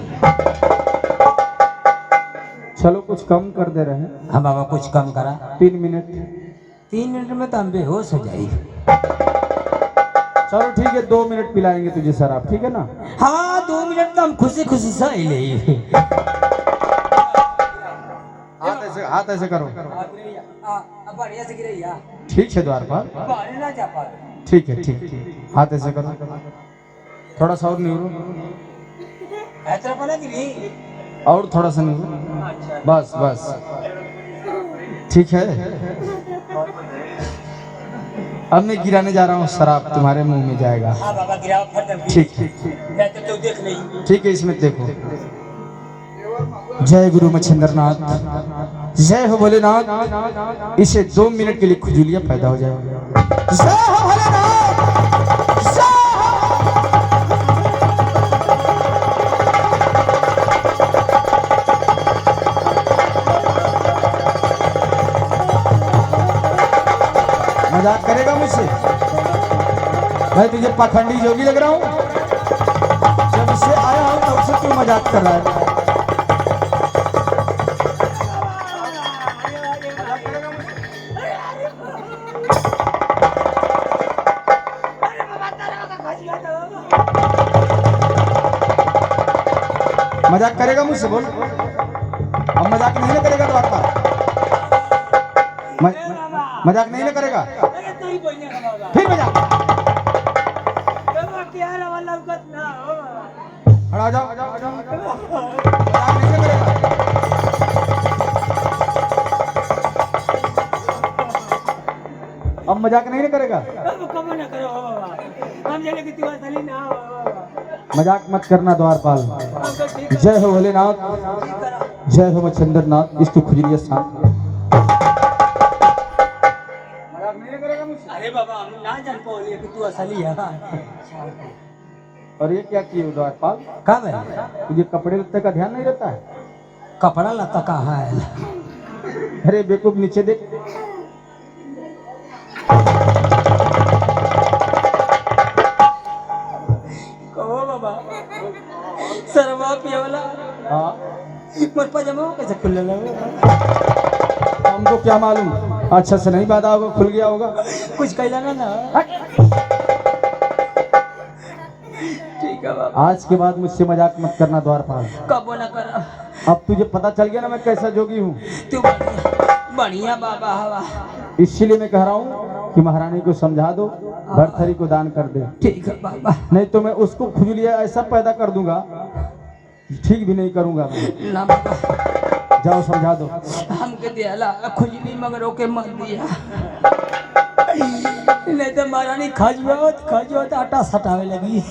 चलो कुछ कम कर दे रहे हैं। हाँ बाबा कुछ कम करा। 3 मिनट। 3 मिनट में तो हम बेहोश हो जाएगी। चलो ठीक है, 2 मिनट पिलाएंगे तुझे शराब, ठीक है ना? हाँ 2 मिनट तो हम खुशी खुशी सही ले। हाथ ऐसे करो। बढ़िया से गिरैया। ठीक है द्वारपाल, बाहर ना जा पा। ठीक है ठीक ठीक, हाथ ऐसे करो। थोड़ा सा और निहुरो, ऐसा पड़ा गिरी। और थोड़ा सा निहुरो। अच्छा बस बस, ठीक है। अब मैं गिराने जा रहा हूँ शराब, तुम्हारे मुंह में जाएगा। हाँ बाबा गिराओ फट। ठीक है मैं तो तू देख नहीं। ठीक है, इसमें देखो। जय गुरु मच्छिंद्रनाथ, जय हो भोलेनाथ। इसे 2 मिनट के लिए खुजलियां पैदा हो जाएगा। जय हो भोलेनाथ, जय हो। मजाक करेगा मुझसे? मैं तुझे पाखंडी जोगी लग रहा हूँ? जब से आया हूँ तब से तू मजाक कर रहा है। मजाक करेगा मुझसे? बोल, अब मजाक नहीं ना करेगा द्वारपाल? मजाक नहीं ना करेगा? अरे तू ही बोलने का बाबा। फिर मजाक। बाबा क्या रे वाला उगत ना हो बाबा। खड़ा हो जाओ। मजाक नहीं ना करेगा? अब मजाक नहीं ना करेगा? अब कब ना करो बाबा। हम जाने कि तू असली ना हो बाबा। मजाक मत करना द्वारपाल। हमको ठीक जय हो भोलेनाथ, करा। जय हो मच्छंदरनाथ। इसकी खुजलियत शांत। मजाक नहीं करेगा मुझसे? अरे बाबा हम ना जान पाओगे कि तू असली है। और ये क्या किए द्वारपाल? कब है? तुझे कपड़े लत्ते का ध्यान नहीं रहता है? कपड़ा लता कहाँ है? अरे बेवकूफ नीचे देख। कहो बाबा सरवा पिया वाला हाँ, मोर पजामा कैसे खुल लगा? हमको क्या मालूम, अच्छा से नहीं बांधा होगा, खुल गया होगा। कुछ कहला ना। ठीक है बाबा। आज के बाद मुझसे मजाक मत करना द्वारपाल। कब ना करा। अब तुझे पता चल गया ना मैं कैसा जोगी हूँ। तू बढ़िया बढ़िया बाबा हवा। इसीलिए मैं कह रहा हूँ कि महारानी को समझा दो, भरथरी को दान कर दे। ठीक है बाबा। नहीं तो मैं उसको खुजलिया ऐसा पैदा कर दूंगा, ठीक भी नहीं करूंगा मैं। ना बाबा जाओ समझा दो। हमके दियाला खुजली मगर ओके मत दिया। नहीं तो महारानी खजुआत आटा सटावे लगी।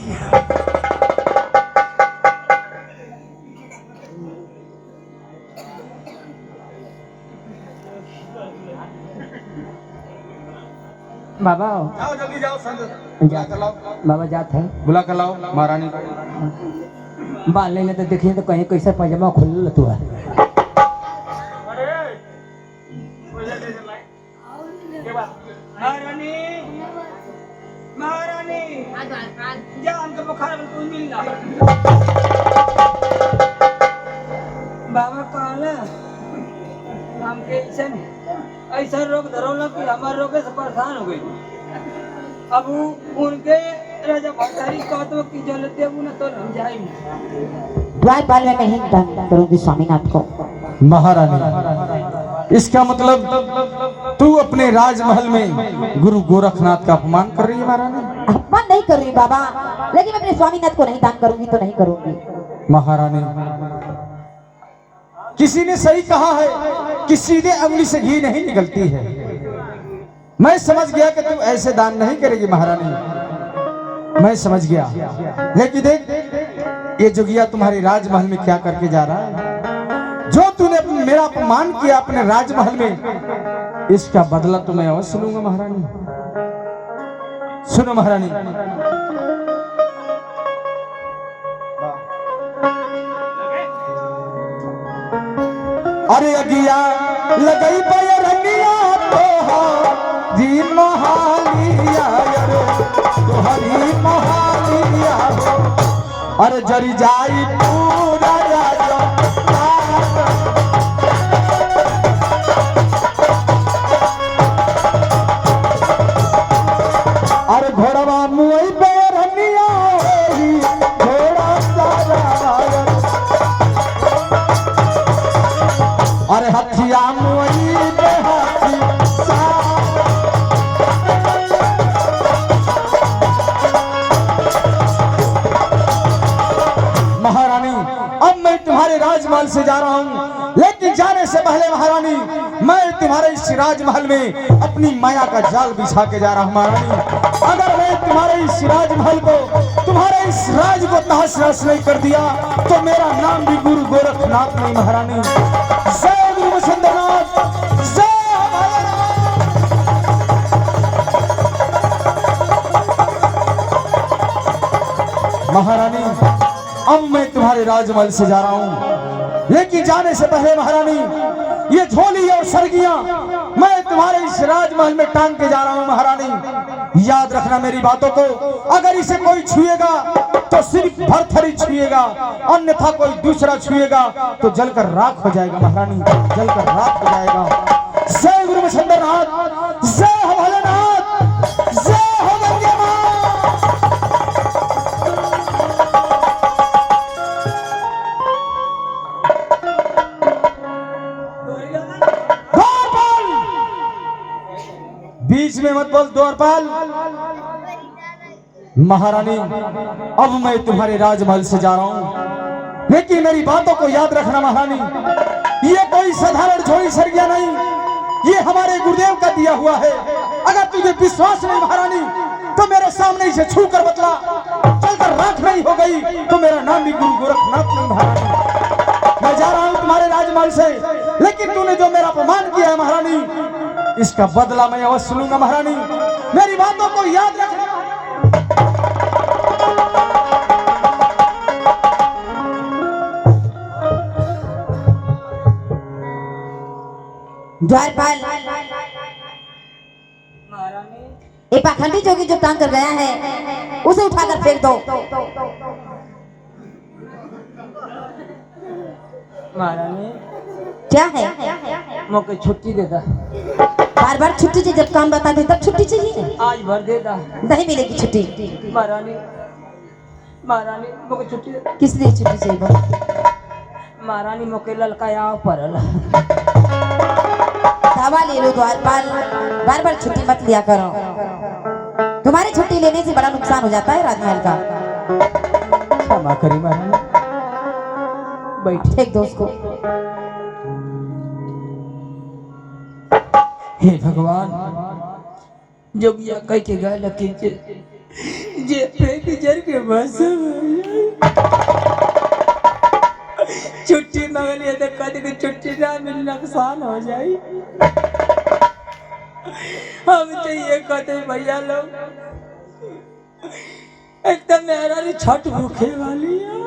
बाबा जाओ जल्दी जाओ संत। बुला कर लाओ। बाबा जात है बुला कर लाओ महारानी को। बाल लेने तो देखिए तो कहीं कैसे पजामा खुल तू है। महारानी महारानी जा हमको बुखार बिल्कुल मिल रहा। बाबा कहला हमके ऐसा रोग धरोला कि हमारे रोग से परेशान हो गई। अब उनके राजा भरथरी कहते कि जो लेते वो ना तो हम जाएंगे। द्वारपाल में मैं ही दान करूंगी स्वामीनाथ को। महारानी, इसका मतलब तू अपने राजमहल में गुरु गोरखनाथ का अपमान कर रही है महारानी? अपमान नहीं कर रही बाबा, लेकिन मैं अपने स्वामीनाथ को नहीं दान करूंगी तो नहीं करूंगी। महारानी, किसी ने सही कहा है कि सीधे अंगुली से घी नहीं निकलती है। मैं समझ गया कि तुम ऐसे दान नहीं करेगी महारानी, मैं समझ गया। लेकिन देख ये जोगिया तुम्हारे राजमहल में क्या करके जा रहा है। जो तूने मेरा अपमान किया अपने राजमहल में, इसका बदला तो मैं अवश्य लूंगा महारानी। सुनो महारानी, अरे अगिया लगई बयरनिया तोहरी महालिया तोहरी महालिया, अरे जरी जाई पूरा राजा। अरे घोड़वा मुई बयरनिया घोड़ा सारा, अरे हथिया मुई हाथी महारानी, अब मैं तुम्हारे राजमहल से जा रहा हूँ, लेकिन जाने से पहले महारानी मैं तुम्हारे इस राजमहल में अपनी माया का जाल बिछा के जा रहा हूँ महारानी। अगर मैं तुम्हारे इस राजमहल को, तुम्हारे इस राज को तहस नहस नहीं कर दिया तो मेरा नाम भी गुरु गोरखनाथ नहीं महारानी। जय गुरु मच्छंदरनाथ, जय महारानी। अब मैं तुम्हारे राजमहल से जा रहा हूँ, लेकिन जाने से पहले महारानी ये झोली और सरगियां मैं तुम्हारे इस राजमहल में टांग के जा रहा हूँ महारानी। याद रखना मेरी बातों को, अगर इसे कोई छुएगा तो सिर्फ भरथरी छुएगा, अन्यथा कोई दूसरा छुएगा तो जलकर राख हो जाएगा महारानी, जलकर राख हो जाएगा। जय गुरु मच्छंदरनाथ, जय हो भोलेनाथ, जय हो गंगे मां। मत बोल द्वारपाल। महारानी अब मैं तुम्हारे राजमहल से जा रहा हूँ, लेकिन मेरी बातों को याद रखना महारानी, ये कोई साधारण झोली सरगिया नहीं, ये हमारे गुरुदेव का दिया हुआ है। अगर तुझे विश्वास नहीं महारानी तो मेरे सामने इसे छू कर बतला, चलकर राख नहीं हो गई तो मेरा नाम भी गुरु गोरखनाथ नहीं महारानी। मैं जा रहा हूँ तुम्हारे राजमहल से, लेकिन तूने जो मेरा अपमान किया है महारानी, इसका बदला मैं अवश्य लूंगा महारानी, मेरी बातों को याद रखना। द्वारपाल, ये पाखंडी जोगी जो टांग कर गया है उसे उठाकर फेंक दो। महारानी क्या है? मौके छुट्टी देता, बार बार छुट्टी चाहिए, जब काम बता दे तब छुट्टी चाहिए। आज भर देता, नहीं मिलेगी छुट्टी। महारानी महारानी मौके छुट्टी देता। किस लिए छुट्टी चाहिए बोल? महारानी मौके ललकाया परल। दवा ले लो द्वारपाल, बार बार छुट्टी मत लिया करो, तुम्हारी छुट्टी लेने से बड़ा नुकसान हो जाता है राजमहल का। क्षमा करी महारानी, बैठ। एक दोस्त को हे भगवान, जोगिया कह के गए लकी जे फेंक जर के बस छुट्टी मांगली तो कद की छुट्टी ना मिल नुकसान हो जाए। हम तो ये कहते भैया लोग एकदम मेहरानी छठ भूखे वाली है,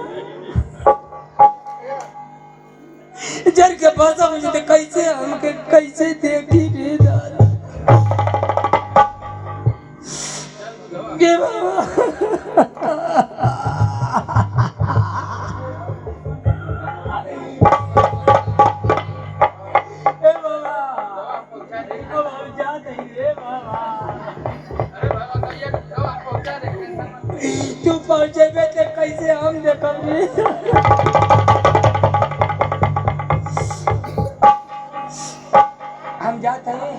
जर के भाषा मुझे तो कैसे हमके कैसे देखी रे दादा ये तू पहुंचे तो कैसे हम देखोगे। हम जाते हैं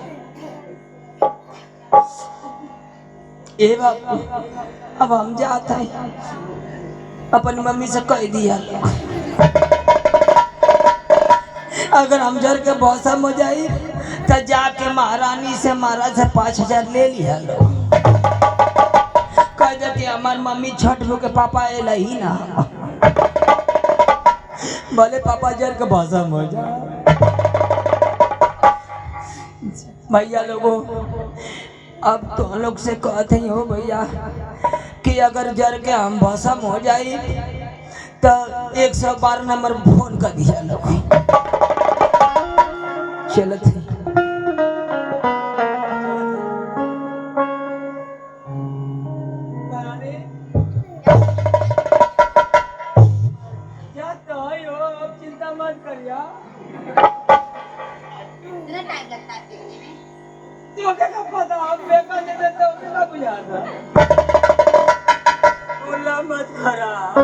ए बाबू, अब हम जाते हैं, अपनी मम्मी से कह दिया अगर हम जर के मौसम हो जाए तो जाके महारानी से महाराज से 5,000 ले लिया लो, कह दे कि हमार मम्मी छठ के पापा एल ही ना, बोले पापा जर के मौसम हो जाए। भैया लोगों, अब तो हम लोग से कहते ही हो भैया कि अगर जर के हम भसम हो जाए तो 112 नंबर फोन कर दिया लोग। चलत चिंता मत करिया, का पता आप बेकार दे देते हो क्या बुझाता बोला मत खराब।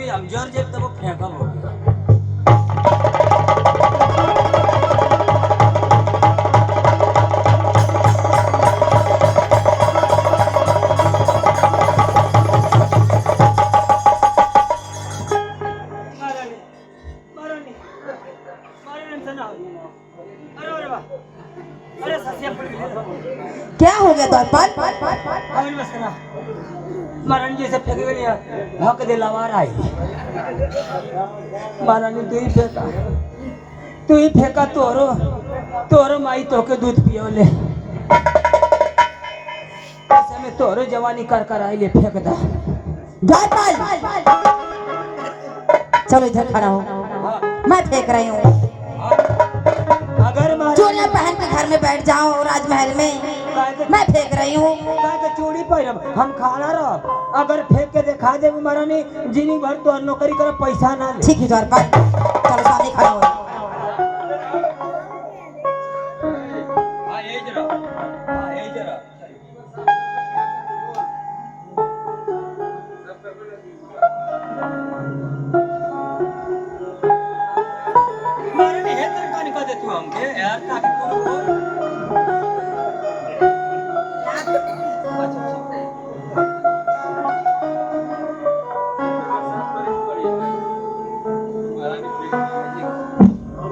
हम जर जब तब फेंका हो गया। क्या हो गया द्वारपाल? महारानी जैसे फेंके गए हक दे लवार आई। महारानी तू ही फेंका तोरो माई तो के दूध पियोले, ऐसे में तोरो जवानी कर आई ले फेंक दा। द्वारपाल चलो इधर खड़ा हो, मैं फेंक रही हूँ। अगर चूड़ियां पहन के घर में बैठ जाओ राजमहल में, मैं फेंक रही हूँ। काय के चूड़ी पहिरब हम खाना रह अगर फेंक के दिखा दे महारानी जिनी भर तो नौकरी कर पैसा ना ले। ठीक है द्वारपाल, चलो सामने खड़ा हो। महारानी हे तर का निकाल दे तू हमके यार ताकि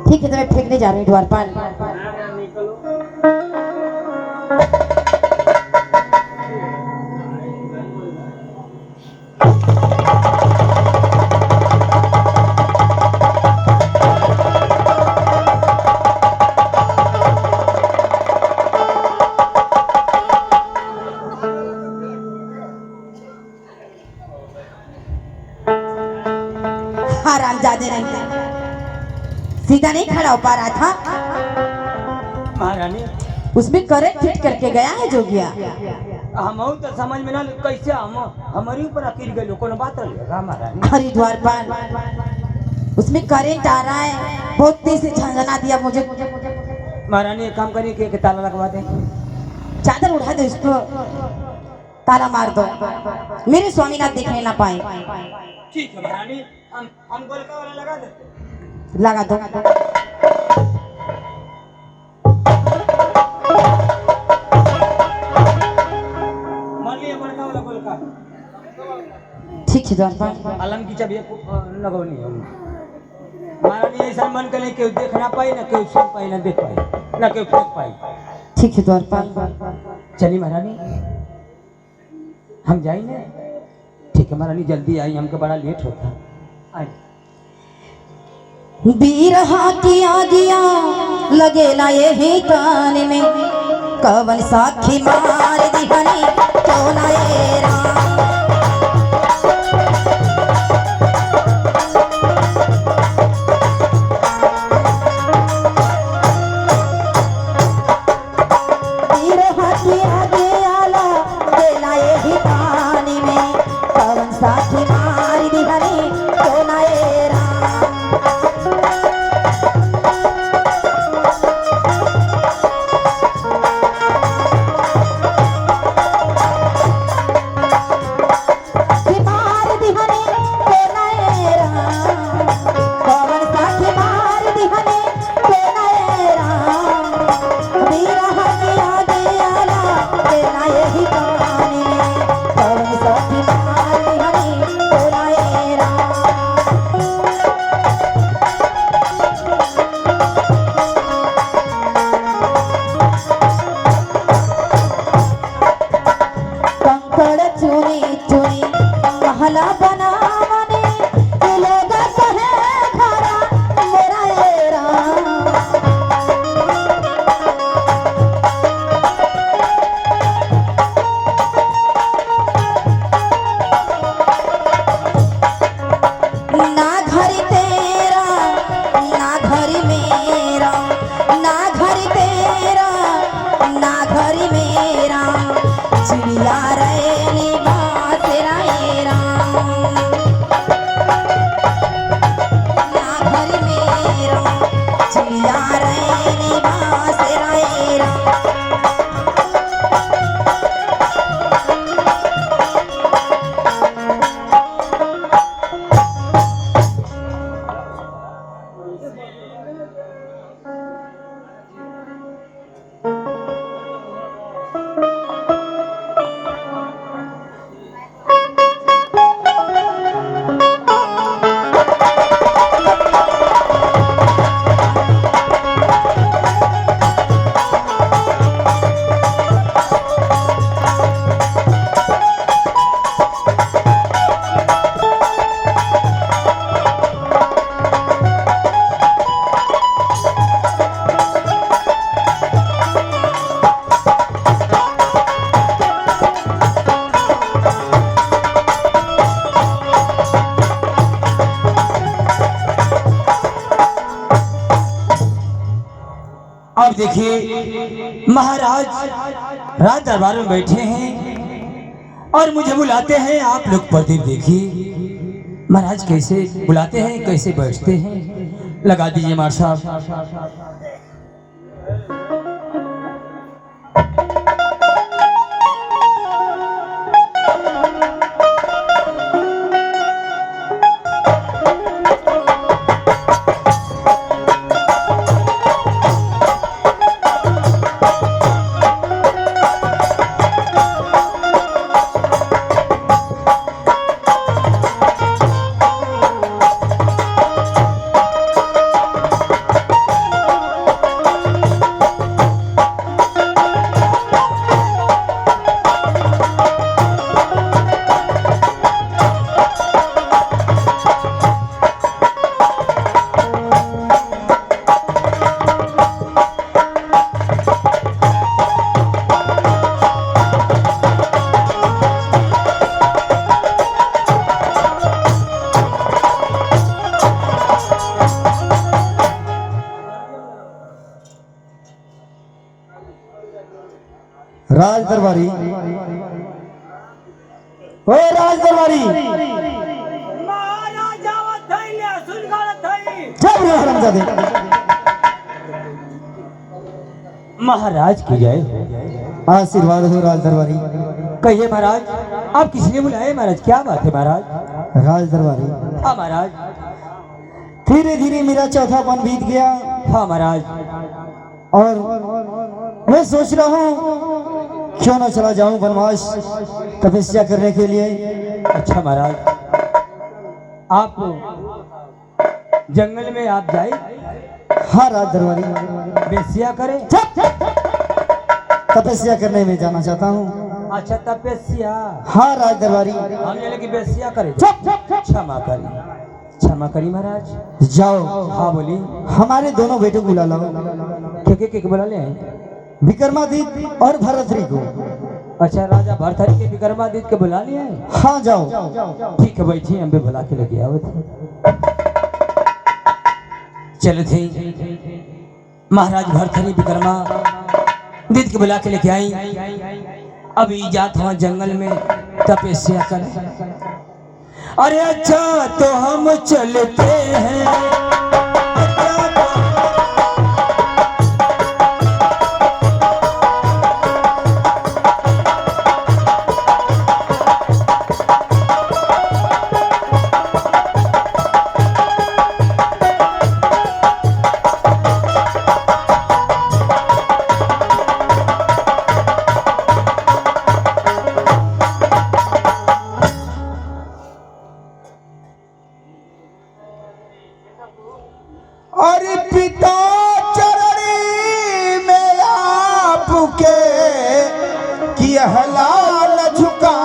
ठीक है तो मैं फेंकने जा रही हूँ द्वारपाल। हरामजादे नहीं, सीधा नहीं खड़ा हो पा रहा था। महारानी उसमें करंट फिट करके गया है जोगिया। हम तो समझ में ना कैसे हम हमारी ऊपर अकील गए कोनो बात रहेगा महारानी। हरी द्वारपाल, उसमें करंट आ रहा है, बहुत तेज से झंझना दिया मुझे। महारानी एक काम करिए कि ताला लगवा दे। चादर उठा दो, इसको ताला मार दो, मेरे स्वामीनाथ देखने ना पाए। ठीक है महारानी, हम गोलका वाला लगा देते। लगा दो। मान लिया गोलका वाला गोलका। ठीक है द्वारपाल। आलम की चाबी लगवनी है महारानी। ऐसा मन करे केहू देख ना पाई ना केहू सुन पाई ना देख पाई ना केहू फेंक पाई। ठीक है द्वारपाल। चली महारानी हम जाई ना। ठीक है महारानी जल्दी आई, हमको बड़ा लेट होता। आई बीरहा की आगिया लगेला यही कान में, कवन साखी मार दिहनी क्यों ना ये राम। बीरहा की आगिया लगेला यही कान में, कवन साखी मार दिहनी क्यों ना ये राम। महला बनावने ये लोग कहे खरा मेरा ये राम। ना घर तेरा ना घर मेरा, ना घर तेरा ना घर मेरा, चिड़िया रैली बासेरा ये राम। ना घर मेरा चिड़िया रैली बासेरा ये राम। देखिए महाराज राज दरबार में बैठे हैं और मुझे बुलाते हैं। आप लोग प्रदीप देखिए महाराज कैसे बुलाते हैं, कैसे बैठते हैं। लगा दीजिए मार साहब। राज दरबारी, ओ राज दरबारी, जब रे हरामजादे। महाराज की जय। आशीर्वाद हो राज दरबारी। कहिए महाराज, आप किस लिए बुलाए महाराज? क्या बात है महाराज? राज दरबारी, हाँ महाराज। धीरे धीरे मेरा चौथापन बीत गया। हाँ महाराज। और मैं सोच रहा हूँ क्यों ना चला जाऊं वनवास तपस्या करने के लिए। अच्छा महाराज, आप जंगल में आप जाए? हाँ राज दरबारी, बेसिया करें? तपस्या करने में जाना चाहता हूँ। अच्छा तपस्या। हाँ राज दरबारी। हम ये कि बेसिया करें? क्षमा करी, क्षमा करी महाराज। जाओ। हाँ बोली। हमारे दोनों बेटे को बुला लाओ। के बुला ले? विक्रमादित्य और भरतरी को। अच्छा राजा भरतरी के विक्रमादित्य के बुला लिए? हाँ जाओ। ठीक है बैठिए, हम भी बुला के लेके आओ थे। चले थे महाराज भरतरी विक्रमादित्य के बुला के लेके आई। अभी जात हुआ जंगल में तपस्या कर। अरे अच्छा तो हम चलते हैं। अरे पिता चरणी में आपके किया लाल झुका।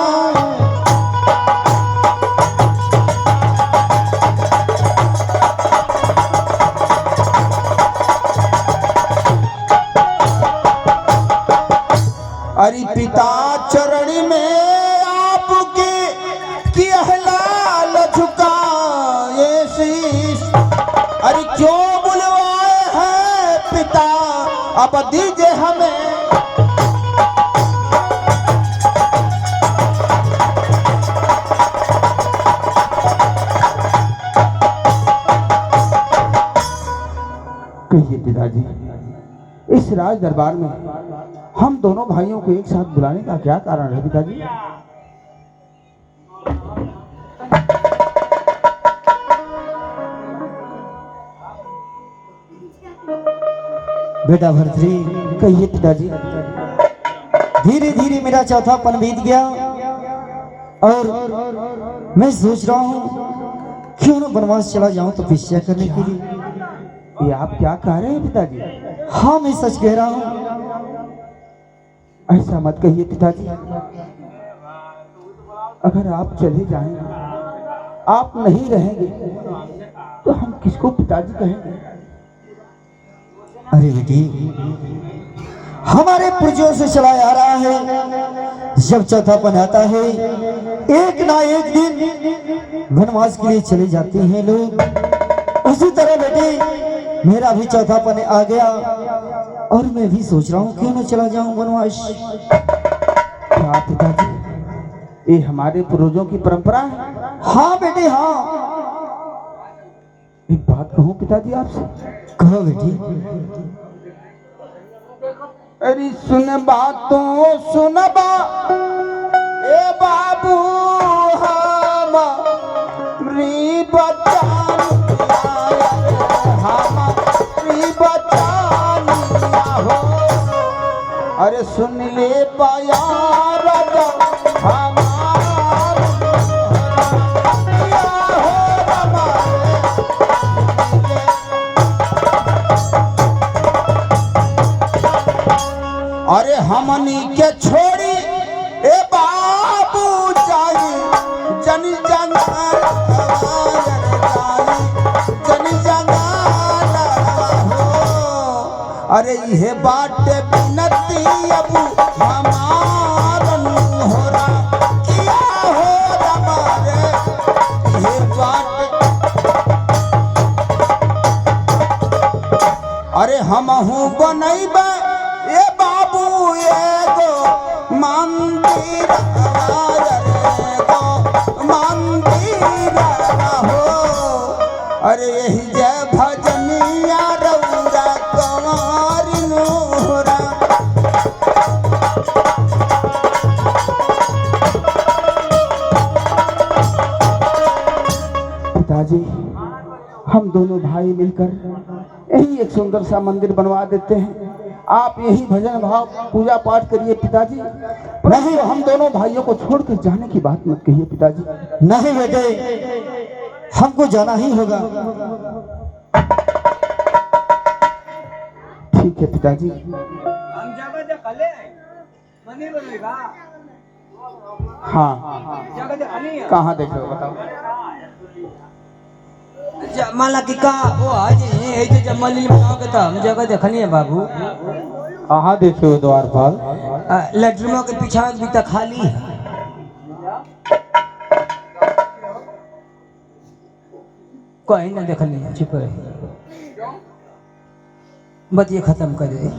अरे पिता चरणी में आपके किया लाल झुका। ये शीश अरे क्यों बुलवाए हैं पिता, अब दीजिए हमें। कहिए पिताजी, इस राज दरबार में हम दोनों भाइयों को एक साथ बुलाने का क्या कारण है पिताजी? बेटा भरतरी, कहिए पिताजी। धीरे धीरे मेरा चौथापन बीत गया और मैं सोच रहा हूँ क्यों ना वनवास चला जाऊं तपस्या करने के लिए। ये आप क्या कह रहे हैं पिताजी? हाँ मैं सच कह रहा हूँ। ऐसा मत कहिए पिताजी। अगर आप चले जाएंगे, आप नहीं रहेंगे, तो हम किसको पिताजी कहेंगे? अरे बेटी, हमारे पुरजों से चला आ रहा है, जब चौथापन आता है एक ना एक दिन वनवास के लिए चले जाते हैं लोग। उसी तरह बेटी मेरा भी चौथापन आ गया और मैं भी सोच रहा हूँ क्यों न चला जाऊं वनवास। क्या पिताजी, ये हमारे पूर्वजों की परंपरा है? हाँ बेटे हाँ। एक बात कहूँ पिताजी आपसे? कहो बेटी। अरे सुन बातों सुन बा ए बाबू हमारी बचानिया हमारी बचानिया हो। अरे सुन ले पाया राजा हमारा हो हमारे। अरे हमनी के छोड़ी ए बाबू जाई जन जंगल जन जंगल हो। अरे ये बाटे बिनती अबू हमारन होरा किया हो हमारे ये बाटे। अरे हमहू बनैबे ए बाबू एगो मंदिर एगो मंदिर हो। अरे यही जय भजनिया रौरा कंवारी नोरा। पिताजी, हम दोनों भाई मिलकर यही एक सुंदर सा मंदिर बनवा देते हैं। आप यही भजन भाव पूजा पाठ करिए पिताजी। नहीं, हम दोनों भाइयों को छोड़कर जाने की बात मत कहिए पिताजी। नहीं बेटे, हमको जाना ही होगा। ठीक है पिताजी। हाँ, कहाँ देख रहे हो बताओ? माला की का वो आज ये जब मल्ली बताओगे तो हम जगह देखनी है बाबू। कहाँ देखे हो द्वारपाल? लेटरिनों के पीछे भी तो खाली है। कोई ना देखनी है, चुप रहे। बतिए खत्म कर दे,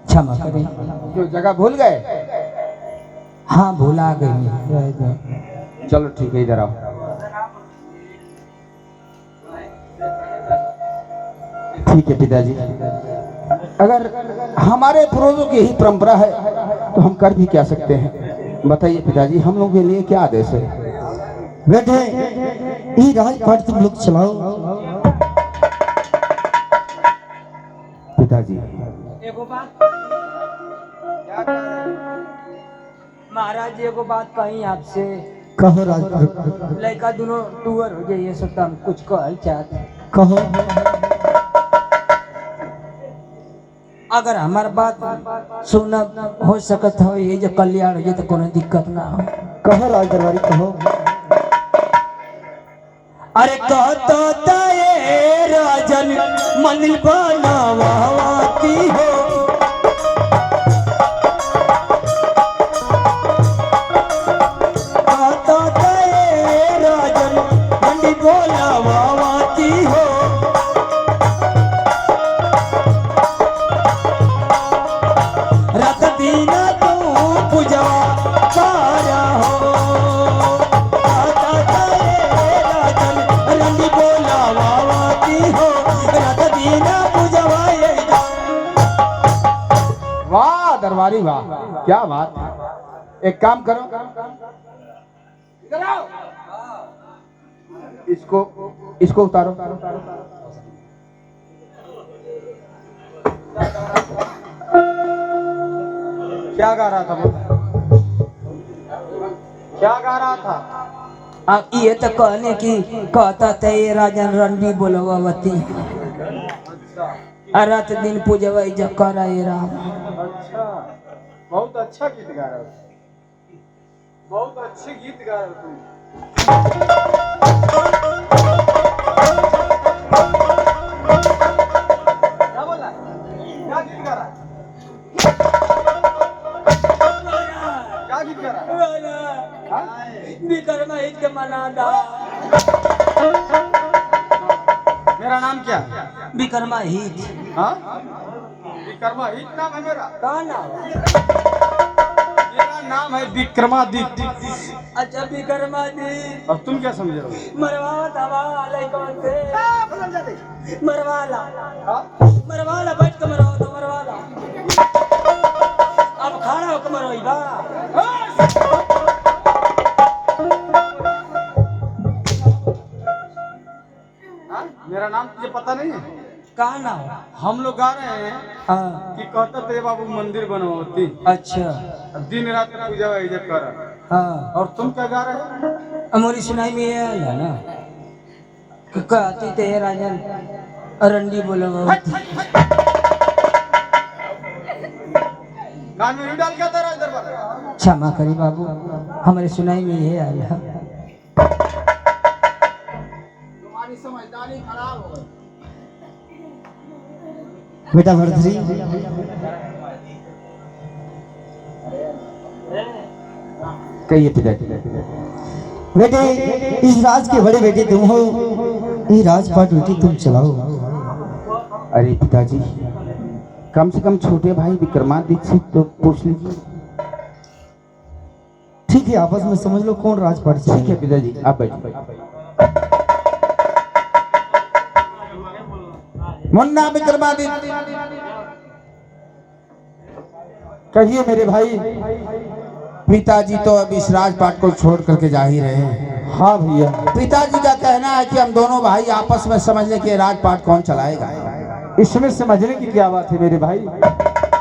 क्षमा करें। जो जगह भूल गए? हाँ भूला गई। चलो ठीक है, इधर आओ। ठीक है पिताजी, अगर हमारे पूर्वजों की यही परंपरा है तो हम कर भी क्या सकते हैं? बताइए पिताजी, हम लोगों के लिए क्या आदेश है? बेटे ये राजपाट तुम लोग चलाओ। पिताजी एगो बात महाराज, एगो बात कही आपसे। कहो राजपाट, लड़का दोनों टूअर हो जाइए, सब हम कुछ कहल चाहते। कहो। अगर हमार बात सुनब हो सकत हो, ये जो कल्याण हो जाए तो कोनो दिक्कत ना हो। कहो राज दरबारी कहो। अरे कहतो ये राजन मंदिर बनावाती हो। कहतो ये राजन मंदिर बनावाती हो। रात दिन तू पूजवा सारा हो। कहतो ये राजन रंडी बोलावाती हो। रात दिन पूजवा ये। वाह दरबारी वाह, क्या बात है। एक काम करो, इधर आओ। इसको उतारो। क्या गा रहा था वो? क्या गा रहा था? अब ये तो कहने की कहता था ये राजन रणबी बोलवावती। रात दिन पूजवा जब करा ये राम। अच्छा, बहुत अच्छा गीत गा रहे हो, बहुत अच्छे गीत गा रहे हो तुम। क्या बोला? क्या गीत गा रहा है? क्या गीत गा रहा है? विकर्मा हित के मनादा। मेरा नाम क्या? विकर्मा हित। हाँ विक्रमादित्य नाम है मेरा। कहाँ नाम? मेरा नाम है विक्रमादित्य। अच्छा विक्रमादित्य। और तुम क्या समझ रहे हो? मरवावा दवा अलग कौन से? मरवाला हाँ? मरवाला बैठ के मरवा तो मरवाला। अब खड़ा होकर मरोई बा। हाँ? मेरा नाम तुझे पता नहीं है? कहाँ नाम? हम लोग गा रहे हैं हाँ कि कहता तेरे बाबू मंदिर बनवाती, अच्छा दिन रात पूजा वैजा कर। हाँ और तुम क्या गा रहे हो? हमारी सुनाई में ये है ना कि कहती थे राजन अरंडी बोलो गान में डाल क्या था राज दरबार? क्षमा करी बाबू हमारे सुनाई में ये आया। तुम्हारी समझदारी खराब हो गई। बेटा भरतरी कहिए पिताजी। बेटे इस राज के बड़े बेटे तुम हो, ये राजपाट बेटी तुम चलाओ। अरे पिताजी कम से कम छोटे भाई विक्रमादित्य से तो पूछ लीजिए। ठीक है आपस में समझ लो कौन राजपाट ठीक है चलाएगा। पिताजी आप बैठिए। मुन्ना विक्रमादित्य कहिए मेरे भाई। पिताजी तो अब इस राजपाट को छोड़ करके जा ही रहे हैं। हाँ भैया, पिताजी का कहना है कि हम दोनों भाई आपस में समझ लें कि राजपाट कौन चलाएगा। इसमें समझने की क्या बात है मेरे भाई।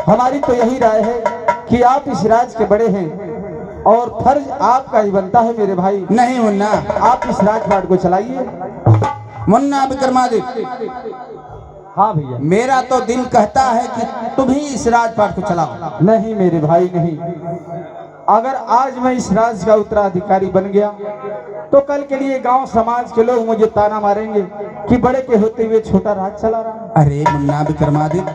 हमारी तो यही राय है कि आप इस राज के बड़े हैं और फर्ज आपका ही बनता है मेरे भाई। नहीं मुन्ना, आप इस राजपाट को चलाइए। मुन्ना विक्रमादित्य हाँ भैया। मेरा तो दिल कहता है कि तुम ही इस राजपाट को चलाओ। नहीं मेरे भाई नहीं, अगर आज मैं इस राज का उत्तराधिकारी बन गया तो कल के लिए गांव समाज के लोग मुझे ताना मारेंगे कि बड़े के होते हुए छोटा राज चला रहा है। अरे मुन्ना विक्रमादित्य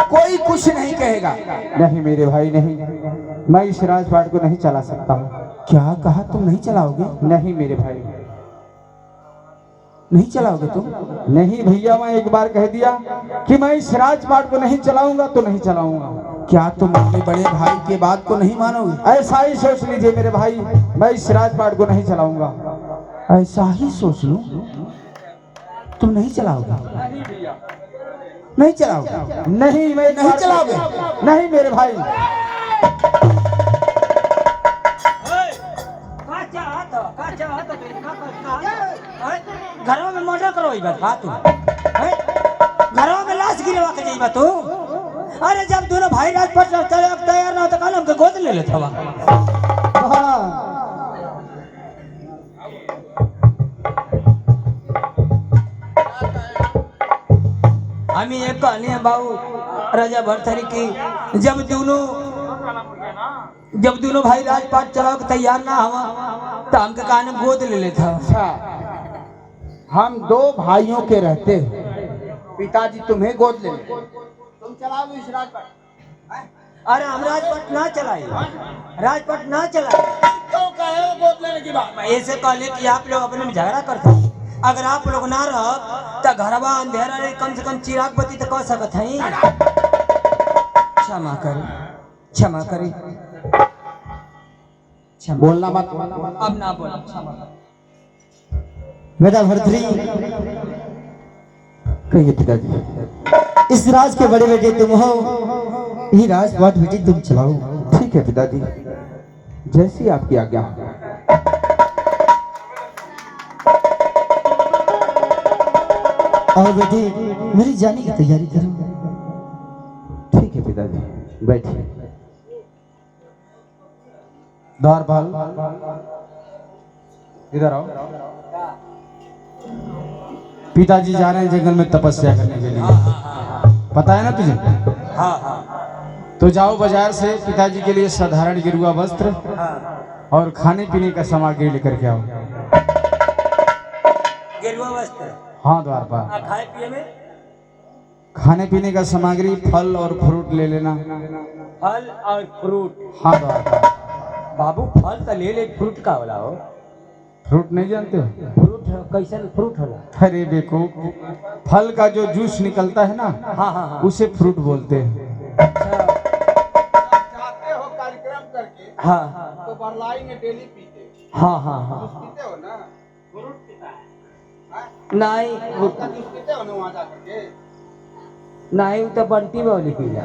कोई कुछ नहीं कहेगा। नहीं मेरे भाई नहीं, मैं इस राजपाट को नहीं चला सकता हूँ। क्या कहा तुम नहीं चलाओगे? नहीं मेरे भाई नहीं चलाओगे तुम? नहीं भैया, मैं एक बार कह दिया कि मैं इस राजपाट को नहीं चलाऊंगा तो नहीं चलाऊंगा। क्या तुम अपने बड़े भाई के बात को नहीं मानोगे? ऐसा ही सोच लीजिए मेरे भाई, मैं इस राजपाट को नहीं चलाऊंगा। ऐसा ही सोच लो, तुम नहीं चलाओगे? नहीं चलाओगे? नहीं मैं नहीं चलाओगे? नहीं मेरे भाई। घरों में मर्डर करो ई बात तू घरों में लाश गिरवा के जाइबा तू। अरे जब दोनों भाई राजपाट चले तैयार ना हो तो काल हमके गोद ले लेत हवा। हम ये कहने हैं बाबू राजा भरथरी की जब दोनों भाई राजपाट चलाओ के तैयार ना हवा तो हमके कहने गोद ले लेत हवा। अच्छा, हम दो भाइयों के रहते हैं, पिताजी तुम्हें गोद ले लेते, तुम चलाओगे इस राजपाट? अरे हम राजपट ना चलाए, राजपट ना चलाए तो कहे गोद लेने की बात। ऐसे कहले कि आप लोग अपने में झगड़ा करते। अगर आप लोग ना रह तो घरवा अंधेरा रहे, कम से कम चिराग बत्ती तो कह सकत है। क्षमा करी, क्षमा करी, बोलना मत। अब ना बोला, क्षमा करी। बेटा भरतरी कहिए पिताजी। इस राज के बड़े बेटे तुम हो, ये राजपाट बेटी तुम चलाओ। ठीक है पिताजी, जैसी आपकी आज्ञा। और बेटी मेरी जाने की तैयारी करो। ठीक है पिताजी, बैठिए। द्वारपाल इधर आओ। पिताजी जा रहे हैं जंगल में तपस्या करने के लिए, पता है ना तुझे? हाँ हाँ तो जाओ बाजार से पिताजी के लिए साधारण गिरुआ वस्त्र और खाने पीने का सामग्री लेकर के आओ। गेरुआ वस्त्र, हाँ द्वारपाल, खाए पिए में खाने पीने का सामग्री फल और फ्रूट ले लेना। फल और फ्रूट। हाँ द्वारपाल। बाबू फल तो ले ले, फ्रूट का होला हो। फ्रूट नहीं जानते हो? फ्रूट कैसन फ्रूट होला? अरे देखो, फल का जो जूस निकलता है ना, हाँ हाँ हाँ। उसे फ्रूट बोलते हैं। अच्छा जाते हो कार्यक्रम करके हाँ तो बरलाई में डेली पीते हाँ हाँ हाँ। पीते हो ना? फ्रूट पीता है नहीं उसका जूस पीते हो ना वहाँ जा करके? नहीं, वो तो बंटी वाली पीला।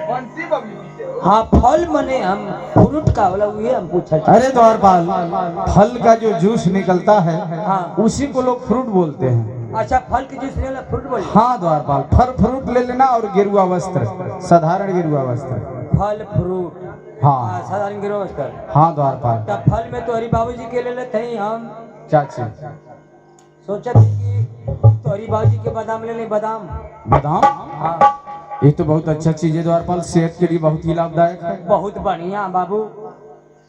बंसी बबली पीते हो? हाँ फल मने हम फ्रूट का वाला वही हम पूछा। अरे द्वारपाल, फल का जो जूस निकलता है हाँ। उसी को लोग फ्रूट बोलते हैं। अच्छा फल की जूस लेना फ्रूट बोल। हाँ द्वारपाल, फल फ्रूट ले लेना और गेरुआ वस्त्र, साधारण गेरुआ वस्त्र। फल फ्रूट हाँ साधारण गिरो कर। हाँ द्वारपाल। तब फल में तो हरी बाबूजी के ले लेते हैं हम। चाची सोचा थी कि तो हरी बाबूजी के बादाम ले लें, बादाम। बादाम, हाँ ये तो बहुत अच्छा चीज है द्वारपाल, सेहत के लिए बहुत ही लाभदायक है। बहुत बढ़िया बाबू।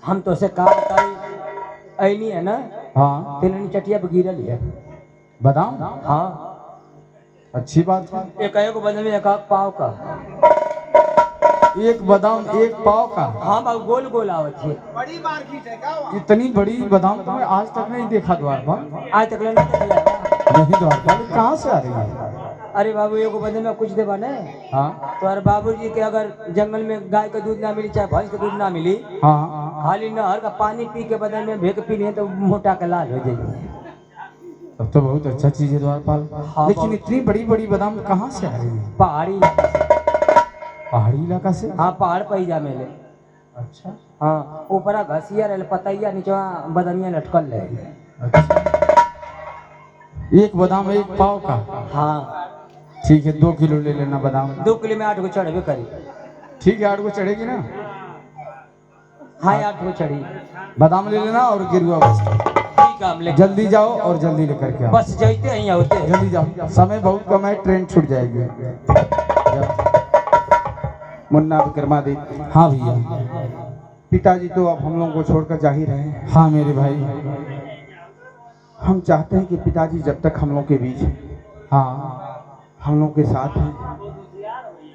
हम तो से कहा बताई ऐनी है ना, हाँ तिलनी चटिया पे गिरल है बादाम, हाँ। अच्छी बात है। एक बदल में एक पाव का। एक बादाम एक पाव का? हाँ बाबू गोल गोल आवत है। बड़ी मार्केट है क्या वहाँ? इतनी बड़ी बादाम तो मैं आज तक नहीं देखा द्वारपाल। आज तक लेना देख लिया। नहीं द्वारपाल, कहाँ से आ रही है? अरे बाबू एगो बदल में कुछ देवा ने। हाँ तो अरे बाबूजी के अगर जंगल में गाय का दूध ना मिली चाहे भैंस का दूध ना मिली, हाँ, खाली नहर का पानी पी के बदल में भेक पी लिए तो मोटा के लाल हो जाएगी। तब तो बहुत अच्छा चीज है द्वारपाल। हाँ, लेकिन बहुत। इतनी बड़ी बड़ी बादाम कहाँ से आ रही है? पहाड़ी इलाका से। पहाड़ी इलाका से? हाँ पहाड़ पैजा मेले। अच्छा हाँ ऊपरा घसिया रहे पतैया नीचे बदनिया लटकल रहे। अच्छा, एक बादाम एक पाव का? हाँ ठीक है, 2 किलो ले लेना बादाम। 2 किलो में 8 गो चढ़े करी। ठीक है, 8 को चढ़ेगी ना? हाँ 8 गो चढ़ी। बादाम ले लेना और गिरुआ वस्त्र। ठीक है हम ले जल्दी जाओ और जल्दी लेकर के आओ। बस जाते हैं होते हैं। जल्दी जाओ, समय बहुत कम है, ट्रेन छूट जाएगी। जाओ। मुन्ना विक्रमादित्य, हाँ भैया। पिताजी तो अब हम लोगों को छोड़कर जा ही रहे हैं। हाँ मेरे भाई। हम चाहते हैं कि पिताजी जब तक हम लोग के बीच हैं, हाँ हम लोग के साथ हैं,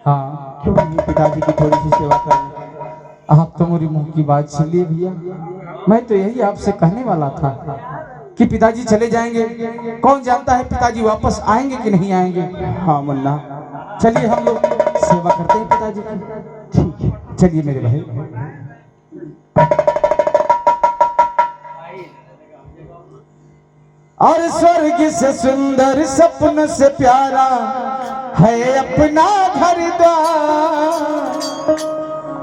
हाँ, क्यों नहीं पिताजी की थोड़ी सी सेवा करें? आप तो मेरी मुंह की बात छीन लिए भैया। मैं तो यही आपसे कहने वाला था कि पिताजी चले जाएंगे, कौन जानता है पिताजी वापस आएंगे कि नहीं आएंगे। हाँ मुन्ना, चलिए हम लोग सेवा करते हैं पिताजी की। ठीक है। चलिए मेरे भाई। और स्वर्ग से सुंदर सपन से प्यारा है अपना घर द्वार,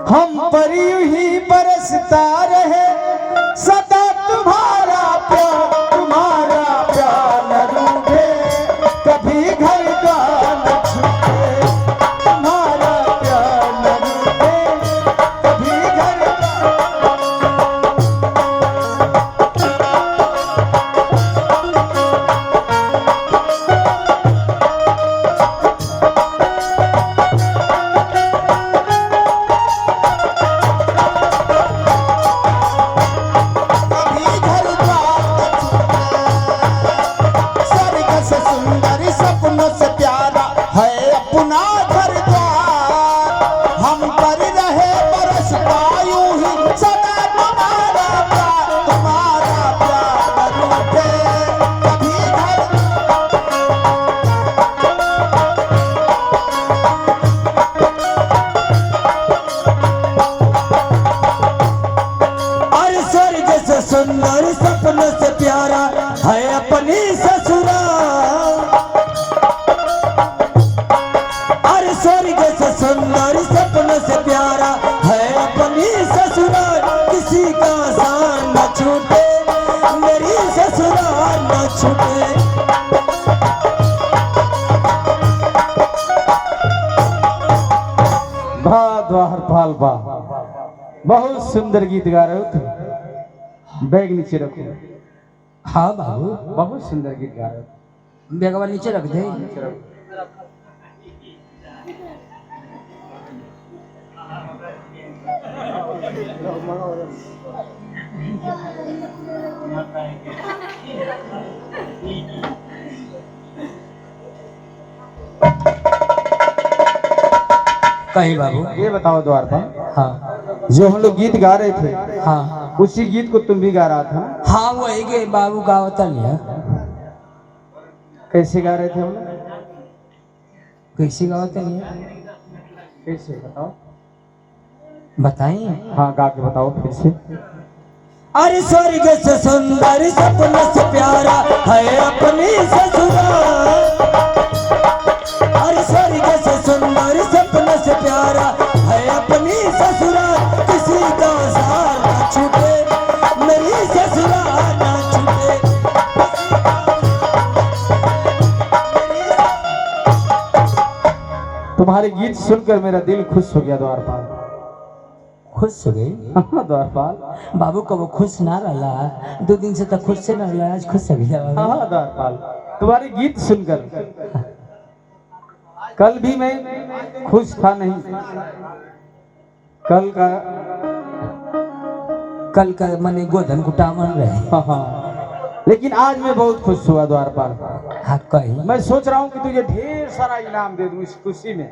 हम पर यूं ही बरसता रहे सदा तुम्हारा प्यार न रूठे, कभी घर द्वार न छूटे, तुम्हारा प्यार न रूठे, कभी घर सुंदर सपन से प्यारा है अपनी ससुराल, अरे स्वर्ग से सुंदर सपन से प्यारा है अपनी ससुराल, किसी का शान न छूटे, मेरी ससुराल न छूटे। द्वारपाल वाह, बहुत सुंदर गीत गा रहे हो तुम। बैग नीचे रखो। हाँ बाबू बहुत सुंदर गीत गा रहे हो। बेगवा नीचे रख दे। कहीं बाबू। ये बताओ द्वारपाल, हाँ जो हम लोग गीत गा रहे थे, हाँ उसी गीत को तुम भी गा रहा था ना? हाँ वही के बाबू गावता लिया। कैसे गा रहे थे हम लोग? कैसे गावता लिया कैसे बताओ? बताइए। हाँ गा के बताओ फिर से। अरे स्वर्ग से सुंदर सपन से प्यारा है अपनी ससुराल। अरे स्वर्ग से सुंदर सपन से प्यारा है अपनी ससुराल। किसी का सार न छूटे मेरी ससुराल न छूटे। तुम्हारे गीत सुनकर मेरा दिल खुश हो गया द्वारपाल। खुश हो गई हाँ द्वारपाल। बाबू कब खुश ना रहा 2 दिन से तो खुश से ना रहा आज खुश हो गया बाबू। हाँ द्वारपाल, तुम्हारे गीत सुनकर कल भी मैं खुश था नहीं। कल का मने गोधन कुटामन रहे। हाँ, लेकिन आज मैं बहुत खुश हुआ द्वारपाल। हाँ कही मैं सोच रहा हूँ कि तुझे ढेर सारा इनाम दे दूँ इस खुशी में।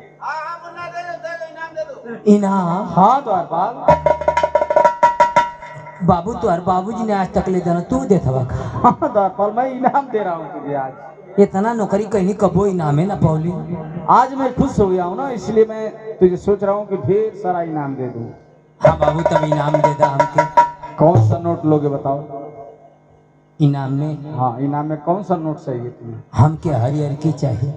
इनाम। हाँ द्वारपाल। बाबू तो बाबूजी ने आज तक ले देना तू देता का। हाँ द्वारपाल, मैं इनाम दे रहा हूँ तुझे आज। इतना नौकरी कहीं कबो इनाम है ना पौली। आज मैं खुश हो गया हूँ ना, इसलिए मैं तुझे सोच रहा हूँ कि ढेर सारा इनाम दे दूँ। हाँ बाबू तब इनाम दे दा हमके। कौन सा नोट लोगे बताओ? इनाम में हाँ, इनाम में कौन सा नोट चाहिए तुम्हें? हमके हरियर की चाहिए।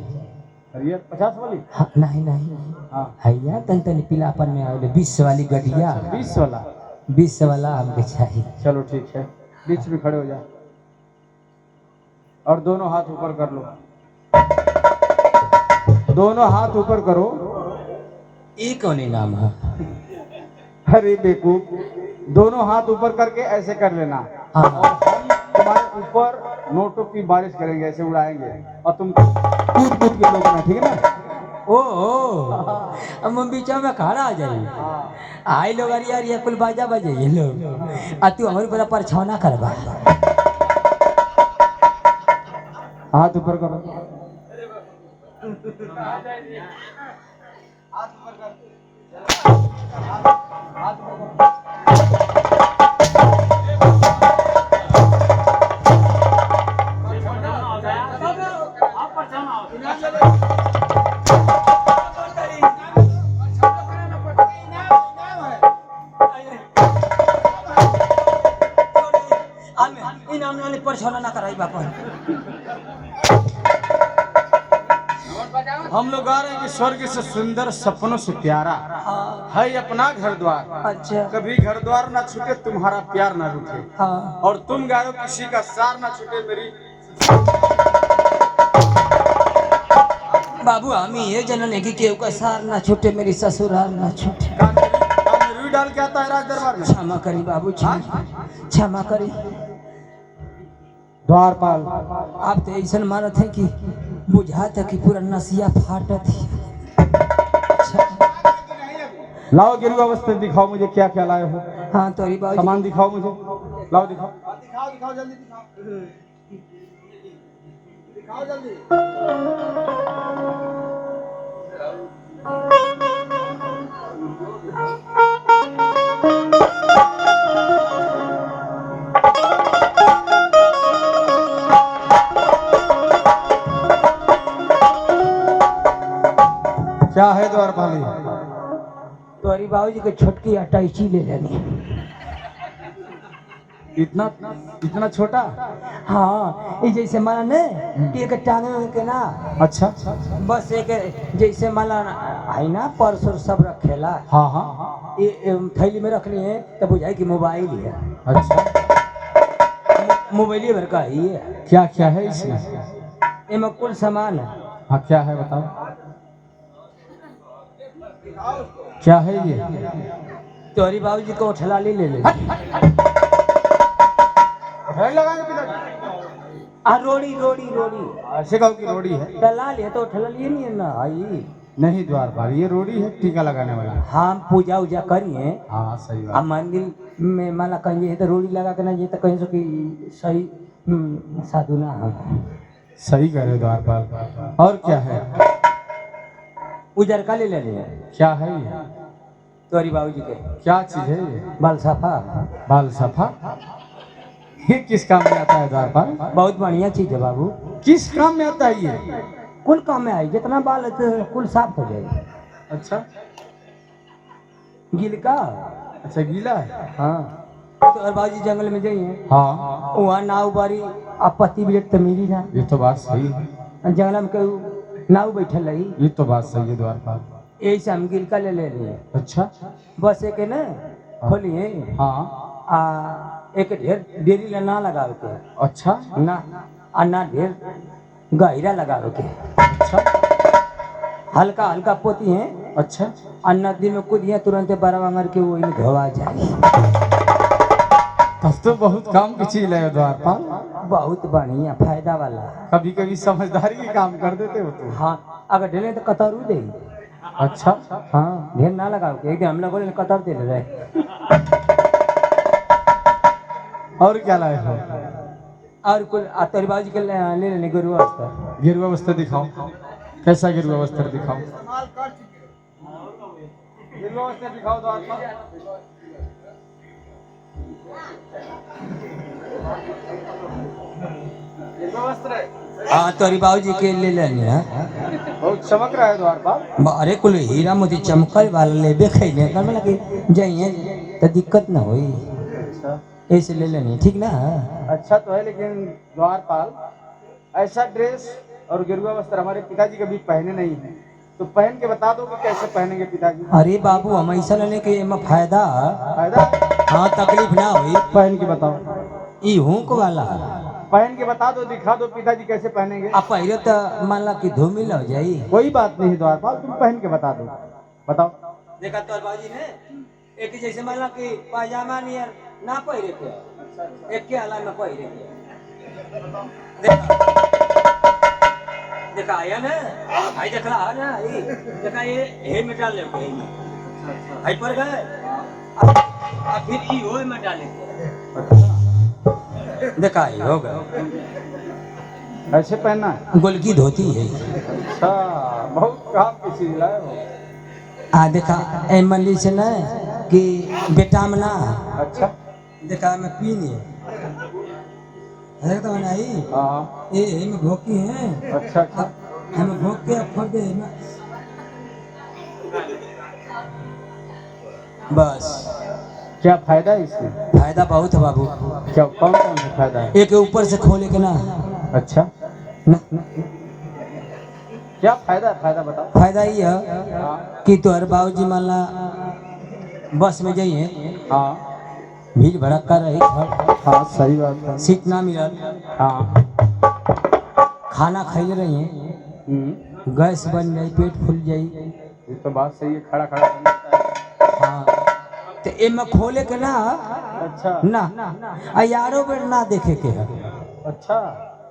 हरियर 50 वाली? हाँ, नहीं नहीं हाँ, हैया तन तन पीलापन में आवले 20 वाली गड्डिया 20 वाला। 20 वाला हमके चाहिए। चलो ठीक है, बीच में खड़े हो जा और दोनों हाथ ऊपर कर लो। दोनों हाथ ऊपर करो। ये कौन इनाम है? अरे बेवकूफ, दोनों हाथ ऊपर करके ऐसे कर लेना हाँ। और हम तुम्हारे ऊपर नोटों की बारिश करेंगे, ऐसे उड़ाएंगे और तुम कूद कूद के लोग, ठीक है ना? ओ हम बीच में खड़ा आ जाइए। आई लोग अरे यार ये कुल बाजा बजाइए लोग आ तू हमारे पूरा परछौना करवा। हाथ ऊपर करो। इनाम वाले परछौना ना कराई बापा। हम लोग गा रहे हैं कि स्वर्ग से सुंदर सपनों से प्यारा है अपना घर द्वार। अच्छा कभी घर द्वार ना छूटे तुम्हारा प्यार ना रूठे। हाँ और तुम गा रहे हो किसी का सार ना छूटे मेरी। बाबू हम ये जनन है कि केहू का सार ना छूटे मेरी ससुराल ना छूटे। कान में रुई डाल के आता है राज दरबार में। क्षमा करी बाबू क्षमा करी। द्वारपाल, आप तो ऐसा मानत है कि बुझा था कि पूरा नसिया फाटत है। लाओ गिरुआ वस्त्र दिखाओ मुझे, क्या क्या लाए हो? हाँ तो बाबू सामान दिखाओ मुझे, लाओ दिखाओ। दिखाओ दिखाओ जल्दी दिखाओ। दिखाओ जल्दी। क्या है द्वारपाली? तो अरे बाबू जी को छोटकी अटैची ले लेनी। इतना इतना छोटा? हाँ ये जैसे माला ने कि एक टांगे के ना। अच्छा बस एक जैसे माला है ना पर्स और सब रखेला। हाँ हाँ। ये थैली में रखनी है तो बुझाई कि मोबाइल है। अच्छा, मोबाइल भर का ही है। क्या क्या है इसमें? इसमें कुल सामान है। हाँ क्या है बताओ, क्या है ये? तो अरे बाबू जी को उठलाली ले ले। लगाएंगे पिताजी? रोड़ी रोड़ी रोड़ी ऐसे कहो कि रोड़ी है? डला लिया तो उठलाली नहीं है ना आई। नहीं द्वारपाल, ये रोड़ी है टीका लगाने वाला। हम पूजा उजा करिए। हाँ सही अब बात। मंदिर में माला कहीं तो रोड़ी लगा के ना ये तो कहीं सो कि सही साधु ना हम। सही कह रहे हो द्वारपाल। और क्या है? उजर का ले ले। क्या है ये? तोरी बाबूजी के क्या चीज है ये? बाल साफा बाल सफा? ये किस काम में आता है द्वारपाल? बहुत बढ़िया चीज है बाबू। किस काम में आता है ये? कुल काम में आई, जितना बाल है तो कुल साफ हो जाए। अच्छा गिल का अच्छा, गीला है। हाँ तो और बाबूजी जंगल में जाइए, हाँ वहाँ नाव बारी अब पति बिलेट तो मिली ना, ये तो बात सही है। जंगल में कोई नाव बैठल रही, ये तो बात सही है द्वारपाल। यही से हम गिल का ले लिए। अच्छा बस एक है ना खोलिए हाँ आ एक ढेर देरी ला ना लगावे के, अच्छा ना आ ना ढेर गहरा लगावे के, अच्छा हल्का हल्का पोती है अच्छा। और नदी में कूदिए तुरंत बराबर मार के वही में धोवा जाए। तब तो बहुत काम की चीज है द्वारपाल। बहुत बढ़िया फायदा वाला। कभी कभी समझदारी के काम कर देते हो तुम। हाँ अगर ढेले तो कतारू दे। अच्छा हाँ ढेर ना लगाओ के, एक दिन हम लोग बोले कतार दे रहे। और क्या लाए हो? और कुल तोरी बाबूजी के ले लेने गुरु अवस्था। गेरुआ वस्त्र दिखाओ, कैसा गेरुआ वस्त्र दिखाओ? गेरुआ वस्त्र दिखाओ द्वारपाल। गेरुआ वस्त्र है। हाँ तोरी बाबूजी के ले लेने हैं। बहुत चमक रहा है द्वारपाल। अरे कुल हीरा मोती चमकल वाला लेबे खैले कर में लगे जाइए तो दिक्कत ना होई, अच्छा ऐसे ले लेनी ठीक ना। अच्छा तो है, लेकिन द्वारपाल ऐसा ड्रेस और गेरुआ वस्त्र हमारे पिताजी कभी पहने नहीं है, तो पहन के बता दो कि कैसे पहनेंगे पिताजी। अरे बाबू हम ऐसा लेने के एमा फायदा, फायदा? हाँ तकलीफ ना हुई। पहन के बताओ, ई हुक वाला पहन के बता दो, दिखा दो पिताजी कैसे पहनेंगे। अब पहले तो मान ला कि धूमिल हो जाई। कोई बात नहीं द्वारपाल, तुम पहन के बता दो, बताओ। देखा तोर बाबूजी ने एक जैसे मान ला कि पायजामा नियर ना पहिरे के, एक के हाल में पहिरे के। देखा आया ना, आई देखला आ ना, आई देखा ये हे में डाल ले के आई पर गए, अब फिर ई होए में डाले देखा ये हो गया। ऐसे पहनना है? गोलकी धोती है। अच्छा बहुत काम की चीज लाए हो। आ देखा ए मंदिर से ना कि बेटा में ना, अच्छा देखा मैं पीनी है तो नहीं हाँ ये में भोकी है। अच्छा अच्छा हम भोग के फोड़ दे ना बस। क्या फायदा है इसमें? फायदा बहुत है बाबू। क्या कौन कौन सा फायदा है? एक ऊपर से खोले के ना, अच्छा ना क्या फायदा है? फायदा बताओ। फायदा ये है हाँ कि तोहर बाबूजी मान ला बस में जाइए, हाँ भीड़ भड़का रही, हाँ सही बात है। सीट ना मिलल, हाँ खाना खाइले रही, गैस बन जाई, पेट फूल जाई। ये तो बात सही है, खड़ा खड़ा करना होता है। हाँ तो एमे खोले के ना अच्छा ना आ यारो बेर ना देखे के है, अच्छा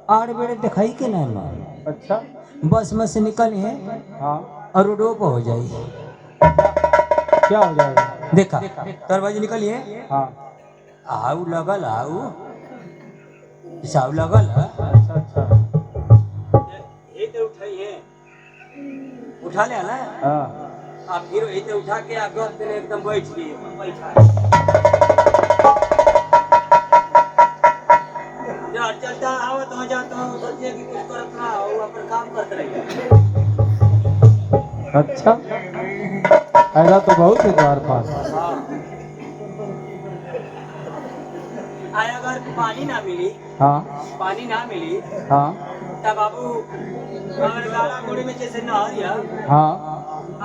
आर बेर दिखाई के ना ना अच्छा बस में से निकले हाँ और रोडो पर हो जाई। क्या हो जाएगा? देखा दरवाजे निकलिए, हाँ आऊ लगल आऊ साऊ लगल है। अच्छा अच्छा इधर उठाइए, उठा ले ना हाँ आप, फिर इधर उठा के आगे देने एकदम बैठ गए, बैठा यार चलता आओ तो जाता हूँ, सोचिए कि कुछ करत ना हो, अपन काम करते रहिए। अच्छा फायदा तो बहुत है द्वारपाल। हाँ आय अगर पानी ना मिली, हाँ पानी ना मिली हाँ तब बाबू अगर गाड़ा घोड़े में जैसे ना हरिया हाँ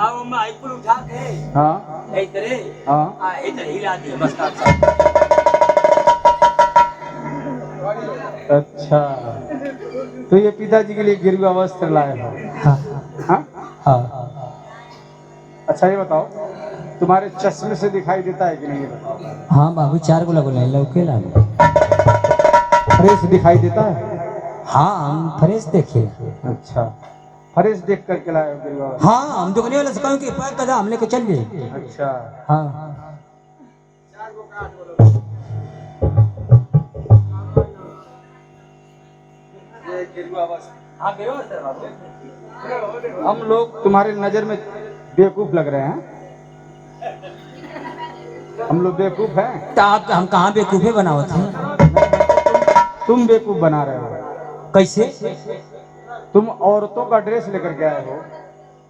आओ माइक उठा के हाँ इतरे हाँ इधर हिला दिए बस का। अच्छा तो ये पिताजी के लिए गेरुआ वस्त्र लाए हो? हाँ हाँ हाँ अच्छा ये बताओ, तुम्हारे चश्मे से दिखाई देता है कि नहीं? ये बताओ। हाँ बाबू 4 गो लगो नहीं लौके ला। फ्रेश दिखाई देता है? हाँ हम फ्रेश देखे। अच्छा फ्रेश देख करके लाए हो गेरुआ वस्त्र? हाँ हम दुकाने वाले से कहूँ कि पैक कर दे, हम लेके चल जाए। अच्छा हाँ ये गेरुआ वस्त्र हाँ गिरो सर बाबू। हम लोग तुम्हारे नजर में बेवकूफ लग रहे हैं? हम लोग बेवकूफ हैं? तो आप हम कहाँ बेवकूफ़े बनावत हैं? तुम बेवकूफ बना रहे हो। कैसे? तुम औरतों का ड्रेस लेकर के आए हो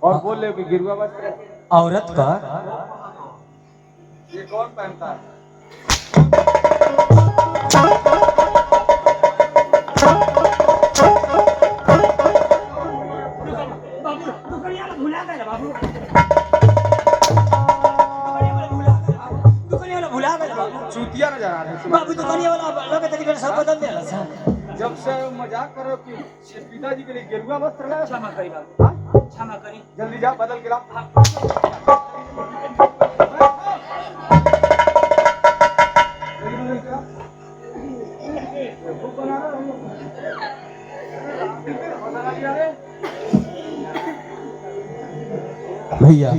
और बोल रहे हो कि गिरुआ वस्त्र है। औरत का? ये कौन पहनता है? चूतिया नजर आ रहे बाबू दुकानिया वाला लोग तक सब बदल देला सा। जब से मजाक करो कि पिताजी के लिए गेरुआ वस्त्र लाया। क्षमा करी बाबू, हाँ? क्षमा करी। जल्दी जा बदल के ला। भैया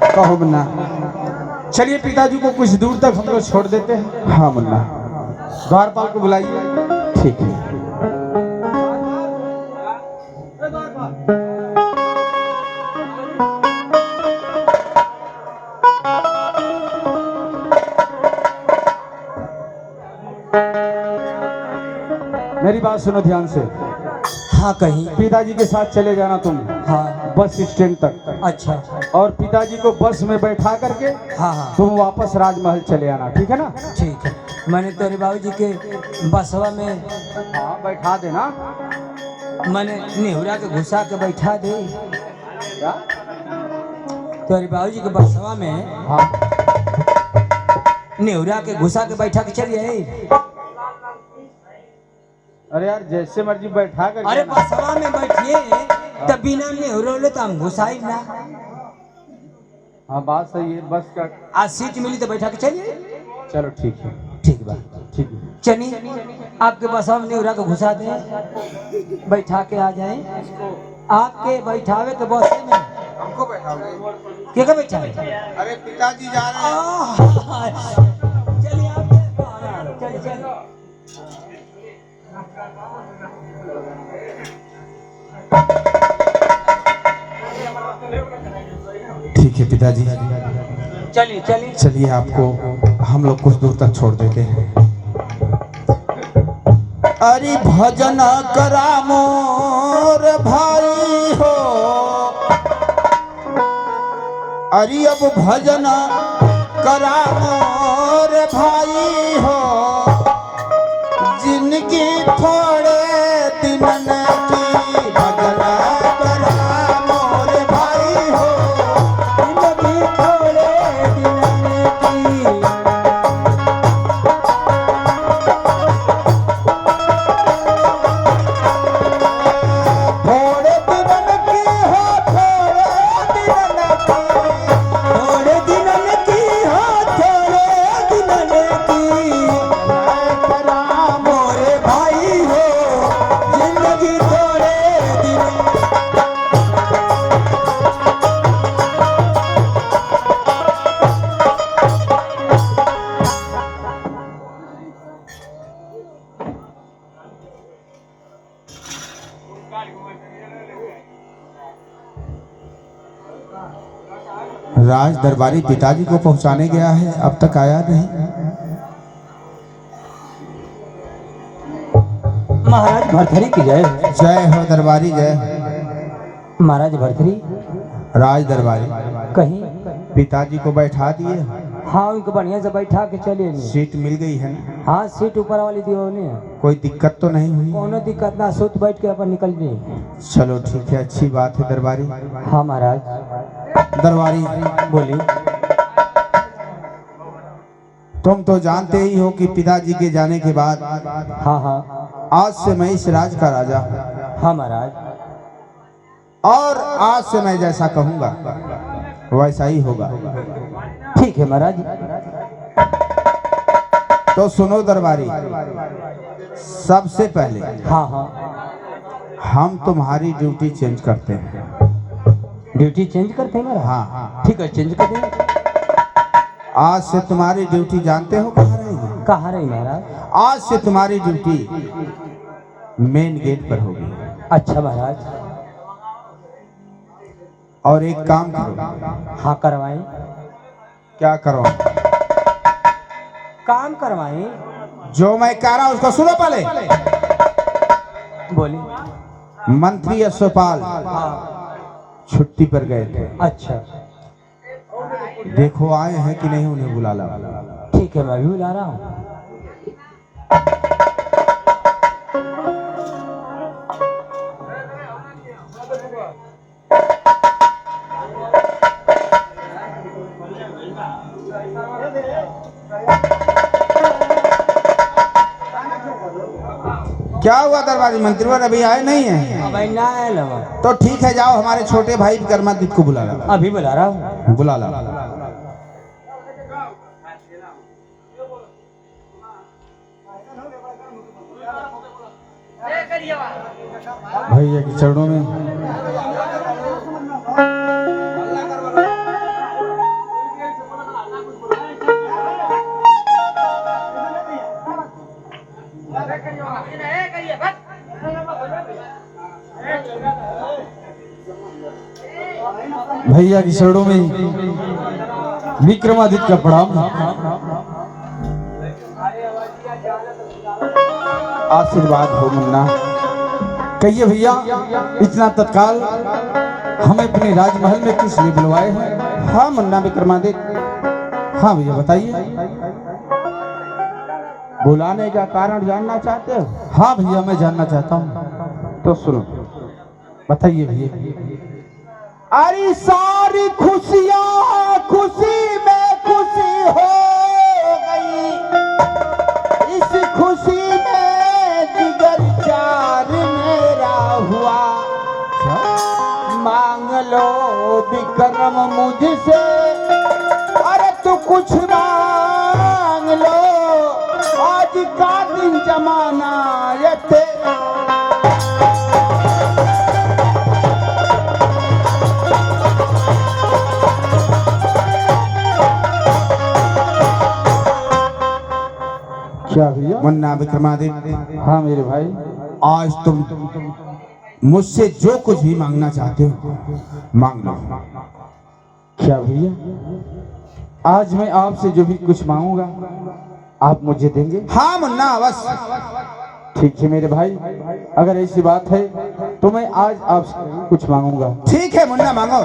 कहो मुन्ना, चलिए पिताजी को कुछ दूर तक हम लोग छोड़ देते हैं। हाँ मुन्ना, द्वारपाल को बुलाइए। ठीक है। मेरी बात सुनो ध्यान से। हाँ कहीं। पिताजी के साथ चले जाना तुम। हाँ। बस स्टैंड तक। अच्छा। और पिताजी को बस में बैठा करके हाँ हाँ तुम वापस राजमहल चले आना, ठीक है ना? ठीक है। मैंने तेरे बाबूजी के बसवा में हाँ बैठा देना। मैंने नेहुरा के घुसा के बैठा दे। क्या? तेरे बाबूजी के बसवा में हाँ नेहुरा के घुसा के बैठा के चलिए। अरे यार जैसे मर्जी बैठा कर। अरे बसवा में बैठिए तब बिना नेहुरोले तो हम घुसाई ना। हाँ बात सही है। बस का आज सीट मिली तो बैठा के चलिए। चलो ठीक है। ठीक बा। ठीक है। चलिए आपके बसवा में नेहुरा को घुसा दें, बैठा के आ जाएं। आपके बैठावे के बस में हमको बैठाओगे? क्या बैठा है? अरे पिताजी जा रहे चलिए आप चलिए चलिए। ठीक है पिताजी, चलिए चलिए। चलिए आपको हम लोग कुछ दूर तक छोड़ देते हैं। अरे भजन करा मोर भाई हो, अरे अब भजन करा मोर भाई हो, जिनकी थोड़े दिनन की भजन करा मोर भाई हो, जिनकी थोड़े दिनन की। थोड़े दिनन की हो, थोड़े दिनन की, थोड़े दिनन की, करा मोरे भाई हो, जिंदगी थोड़े दिन। राज दरबारी पिताजी को पहुंचाने गया है, अब तक आया नहीं। महाराज भरथरी की जय। जय हो दरबारी जय हो। महाराज भरथरी राज दरबारी कहीं। पिताजी को बैठा दिए, हाँ उनको बढ़िया से बैठा के चलिए। सीट मिल गई है ना? हाँ सीट ऊपर वाली दियो ने। कोई दिक्कत तो नहीं हुई? कोनो दिक्कत ना, सूत बैठ के अपन निकल जाए। चलो ठीक है, अच्छी बात है दरबारी। हाँ महाराज। दरबारी बोली। तुम तो जानते ही हो कि पिताजी के जाने के बाद हाँ हाँ आज से मैं इस राज का राजा हूँ, हाँ महाराज। और आज से मैं जैसा कहूँगा वैसा ही होगा। ठीक है महाराज। तो सुनो दरबारी, सबसे पहले हाँ हाँ हम तुम्हारी ड्यूटी चेंज करते हैं। ड्यूटी चेंज करते हैं महाराज? हाँ ठीक है चेंज कर देंगे। आज से तुम्हारी ड्यूटी जानते हो कहाँ रहेगी? कहाँ रही महाराज? आज से तुम्हारी ड्यूटी मेन गेट पर होगी। अच्छा महाराज। और एक काम करो। हाँ करवाएं। क्या करो? काम करवाए। जो मैं कह रहा हूं उसको सुनो पहले। बोली। मंत्री यशोपाल हाँ। छुट्टी पर गए थे। अच्छा देखो आए हैं कि नहीं, उन्हें बुला ला। ठीक है, मैं भी बुला रहा हूँ। क्या हुआ दरबारी मंत्रीवर अभी आए नहीं है? अब ना आए लवा। तो ठीक है, जाओ हमारे छोटे भाई विक्रमादित्य को बुला ला। अभी बुला रहा हूँ। बुला ला। भैया के चरणों में भैया की शरणों में विक्रमादित्य का प्रणाम। आशीर्वाद हो मुन्ना। कहिए भैया, इतना तत्काल हमें अपने राजमहल में किस लिए बुलवाए हैं? हाँ मुन्ना विक्रमादित्य। हाँ भैया बताइए। बुलाने का कारण जानना चाहते हो? हाँ भैया मैं जानना चाहता हूँ। तो सुनो, बताइए भैया। अरे सारी खुशियाँ खुशी में खुशी हो गई, इस खुशी में जिगर चार मेरा हुआ। मांग लो विक्रम मुझसे, अरे तू कुछ मांग लो, आज का दिन जमाना ये क्या भैया? मुन्ना विक्रमादित्य। हाँ मेरे भाई, आज तुम मुझसे जो कुछ भी मांगना चाहते हो मांग लो। क्या भैया, आज मैं आपसे जो भी कुछ मांगूंगा आप मुझे देंगे? हाँ मुन्ना बस। ठीक है मेरे भाई, अगर ऐसी बात है तो मैं आज आपसे कुछ मांगूंगा। ठीक है मुन्ना मांगो।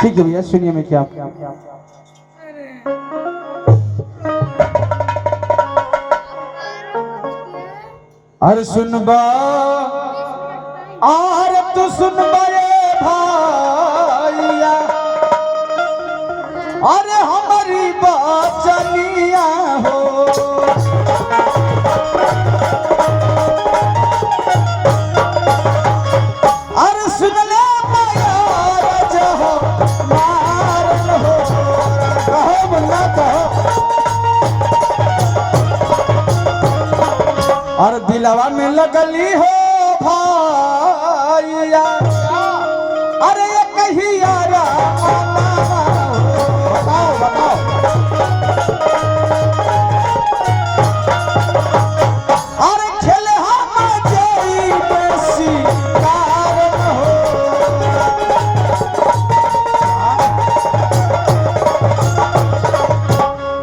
ठीक है भैया, सुनिए मैं क्या। अरे सुनबा, अरे तू सुनबा ये भाइया, अरे हमारी बचनिया हो। अरे सुन ले मायार जहो मारन हो। कहो मुन्ना कहो। और दिलवा में लगली हो भाइया, अरे ये कही यारा। बताओ बताओ। अरे खेले हम जई बेसी कारण हो।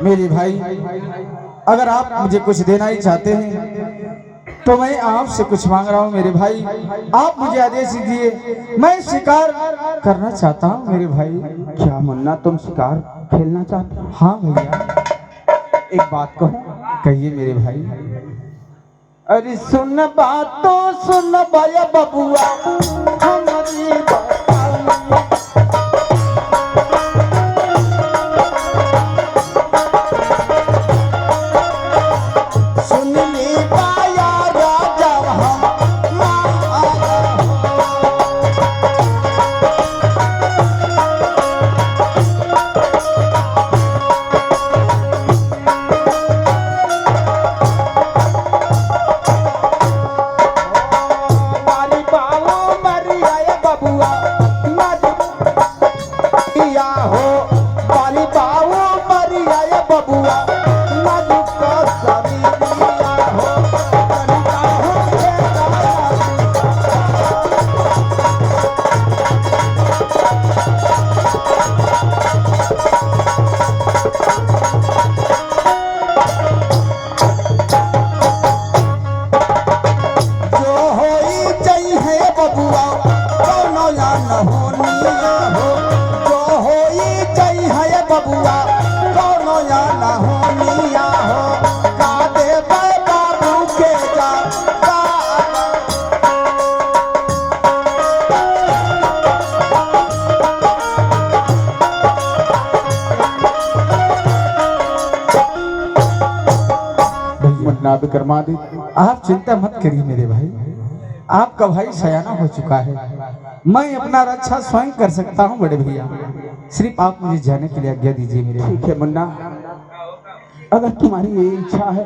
मेरे भाई, अगर आप मुझे कुछ देना ही चाहते हैं तो मैं आपसे कुछ मांग रहा हूँ मेरे भाई। आप मुझे आदेश दीजिए, मैं शिकार करना चाहता हूँ मेरे भाई। क्या मुन्ना, तुम शिकार खेलना चाहते हो? हाँ भैया। एक बात कहूँ? कहिए मेरे भाई। अरे सुन बात तो सुन भैया बबुआ, हमारी सुन ली पाया राजा हम विक्रमादित्य। आप चिंता मत करिए मेरे भाई, आपका भाई सयाना हो चुका है, मैं अपना रक्षा स्वयं कर सकता हूँ बड़े भैया। सिर्फ आप मुझे जाने के लिए आज्ञा दीजिए मेरे भाई। ठीक है मुन्ना, अगर तुम्हारी ये इच्छा है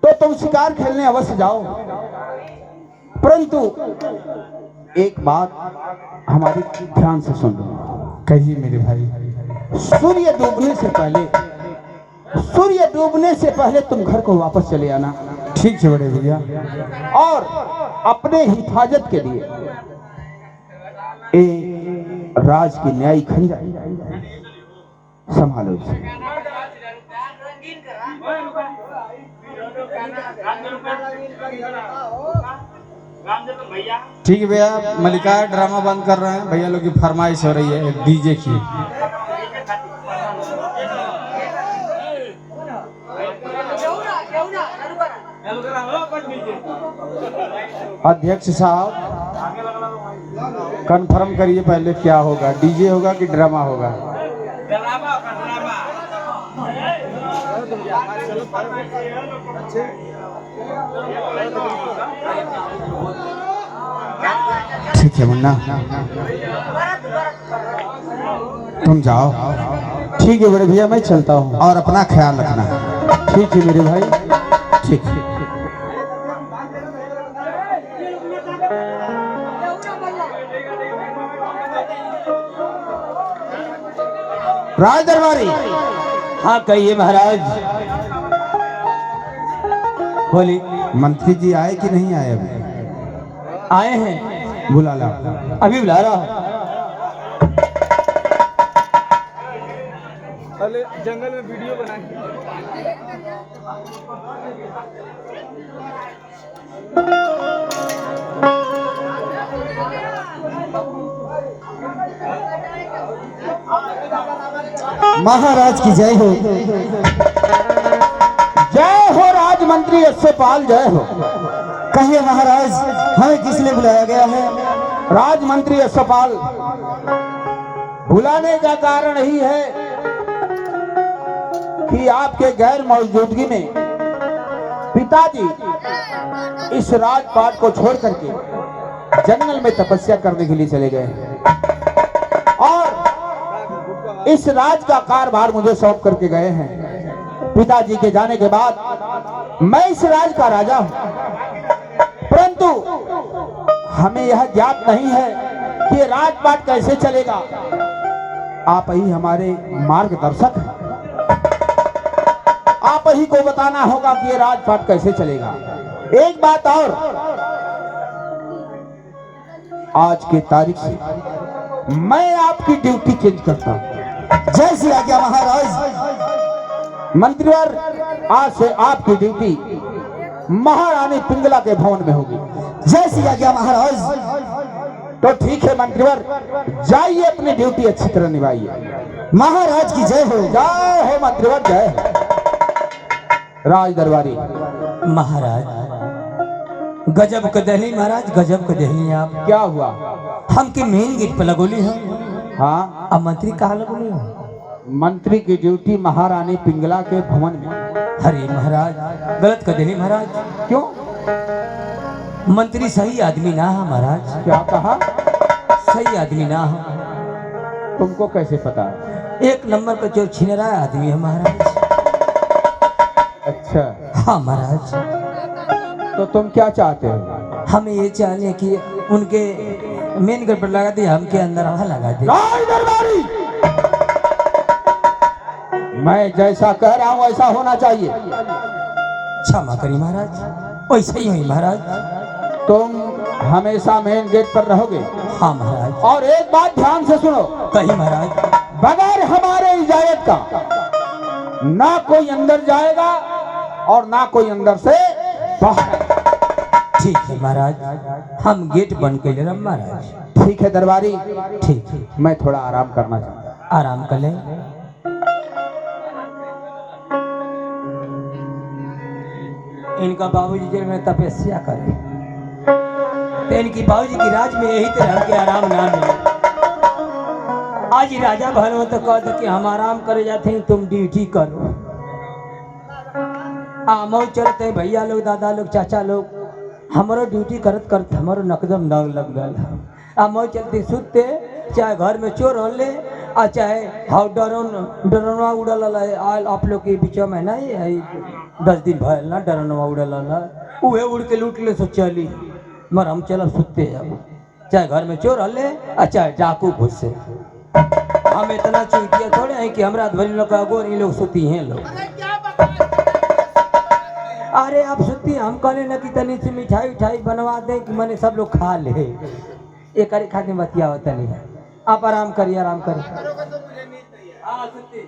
तो तुम शिकार खेलने अवश्य जाओ, परंतु एक बात हमारी ध्यान से सुन लो। कहिए मेरे भाई। सूर्य डूबने से पहले तुम घर को वापस चले आना, ठीक है बड़े भैया। और अपने हिफाजत के लिए एक राज की न्यायी खंजर संभालो इसे। ठीक है भैया, मलिकार ड्रामा बंद कर रहे हैं, भैया लोग की फरमाइश हो रही है डीजे की। अध्यक्ष साहब कंफर्म करिए पहले क्या होगा, डीजे होगा कि ड्रामा होगा? ठीक है मुन्ना, तुम जाओ। ठीक है बड़े भैया, मैं चलता हूँ। और अपना ख्याल रखना। ठीक है मेरे भाई। ठीक है। राज दरबारी। हाँ कहिए महाराज। बोली। मंत्री जी आए कि नहीं आए? अभी आए हैं, बुला ला। अभी बुला रहा है। जंगल में वीडियो बनाएंगे। महाराज की जय हो। जय हो राजमंत्री यशपाल, जय हो। कहिए महाराज, हमें किस लिए बुलाया गया है? राजमंत्री यशपाल, बुलाने का कारण ही है कि आपके गैर मौजूदगी में पिताजी इस राजपाट को छोड़ करके जंगल में तपस्या करने के लिए चले गए और इस राज का कारभार मुझे सौंप करके गए हैं। पिताजी के जाने के बाद मैं इस राज का राजा हूं, परंतु हमें यह ज्ञात नहीं है कि राजपाट कैसे चलेगा। आप ही हमारे मार्गदर्शक हैं, आप ही को बताना होगा कि ये राजपाट कैसे चलेगा। एक बात और, आज के तारीख से मैं आपकी ड्यूटी चेंज करता हूं। जय श्री आज्ञा महाराज। मंत्रीवर, आज से आपकी ड्यूटी महारानी पिंगला के भवन में होगी। जय श्री आज्ञा महाराज। तो ठीक है मंत्रीवर, जाइए अपनी ड्यूटी अच्छी तरह निभाइए। महाराज की जय हो। जय हो मंत्रीवर, जय हो। राज दरबारी। महाराज गजब का दहली, महाराज गजब का दहली। आप क्या हुआ? हमके मेन गेट पर लगोली हम। हाँ, अब मंत्री कहाँ लगोली हम? मंत्री की ड्यूटी महारानी पिंगला के भवन में। अरे महाराज गलत कर देली महाराज। क्यों? मंत्री सही आदमी ना है महाराज। क्या कहा? सही आदमी ना है। तुमको कैसे पता? एक नंबर का चोर छिनरा आदमी है महाराज। अच्छा, हाँ महाराज। तो तुम क्या चाहते हो? हमें ये चाहिए कि उनके मेन गेट पर लगा दिए, हमके अंदर वहां लगा दिए। राज दरबारी, मैं जैसा कह रहा हूं ऐसा होना चाहिए। क्षमा करिए महाराज, वैसे ही हुई महाराज। तुम हमेशा मेन गेट पर रहोगे। हाँ महाराज। और एक बात ध्यान से सुनो, कही महाराज, बगैर हमारे इजाजत का ना कोई अंदर जाएगा और ना कोई अंदर से बाहर। ठीक है महाराज, हम गेट बंद कर ले रहे महाराज। ठीक है दरबारी, ठीक है, मैं थोड़ा आराम करना चाहता हूँ। आराम कर ले। इनका बाबूजी जेल में तपस्या करे, तो इनकी बाबूजी की राज में यही तरह के आराम ना मिले। आज ही राजा भर हो तो कह दो कि हम आराम करे जाते हैं, तुम ड्यूटी करो। आमो चलते हैं भैया लोग, दादा लोग, चाचा लोग। हमारो ड्यूटी करत करत हमारो नकदम नग लग गल। आमो चलते सुते, चाहे घर में चोर होले आ चाहे हाउ डरोनवा उड़ल आयल आप लोग के बीच में ना है 10 दिन भयल ना डरोनवा उड़ल उहे उड़ के लूट ले सो चली। मर हम चल सुते अब, चाहे घर में चोर हले आ चाहे डाकू घुसे। हम इतना चूतिया थोड़े हैं कि हमरा धरी लोग अगोर इन लोग सुती हैं लोग। अरे आप सुती, हम कहले न कि तनी से मिठाई उठाई बनवा दे कि मने सब लोग खा ले। एक अरे खाते बतिया होता नहीं है। आप आराम करिए, आराम करिए। हाँ सुती।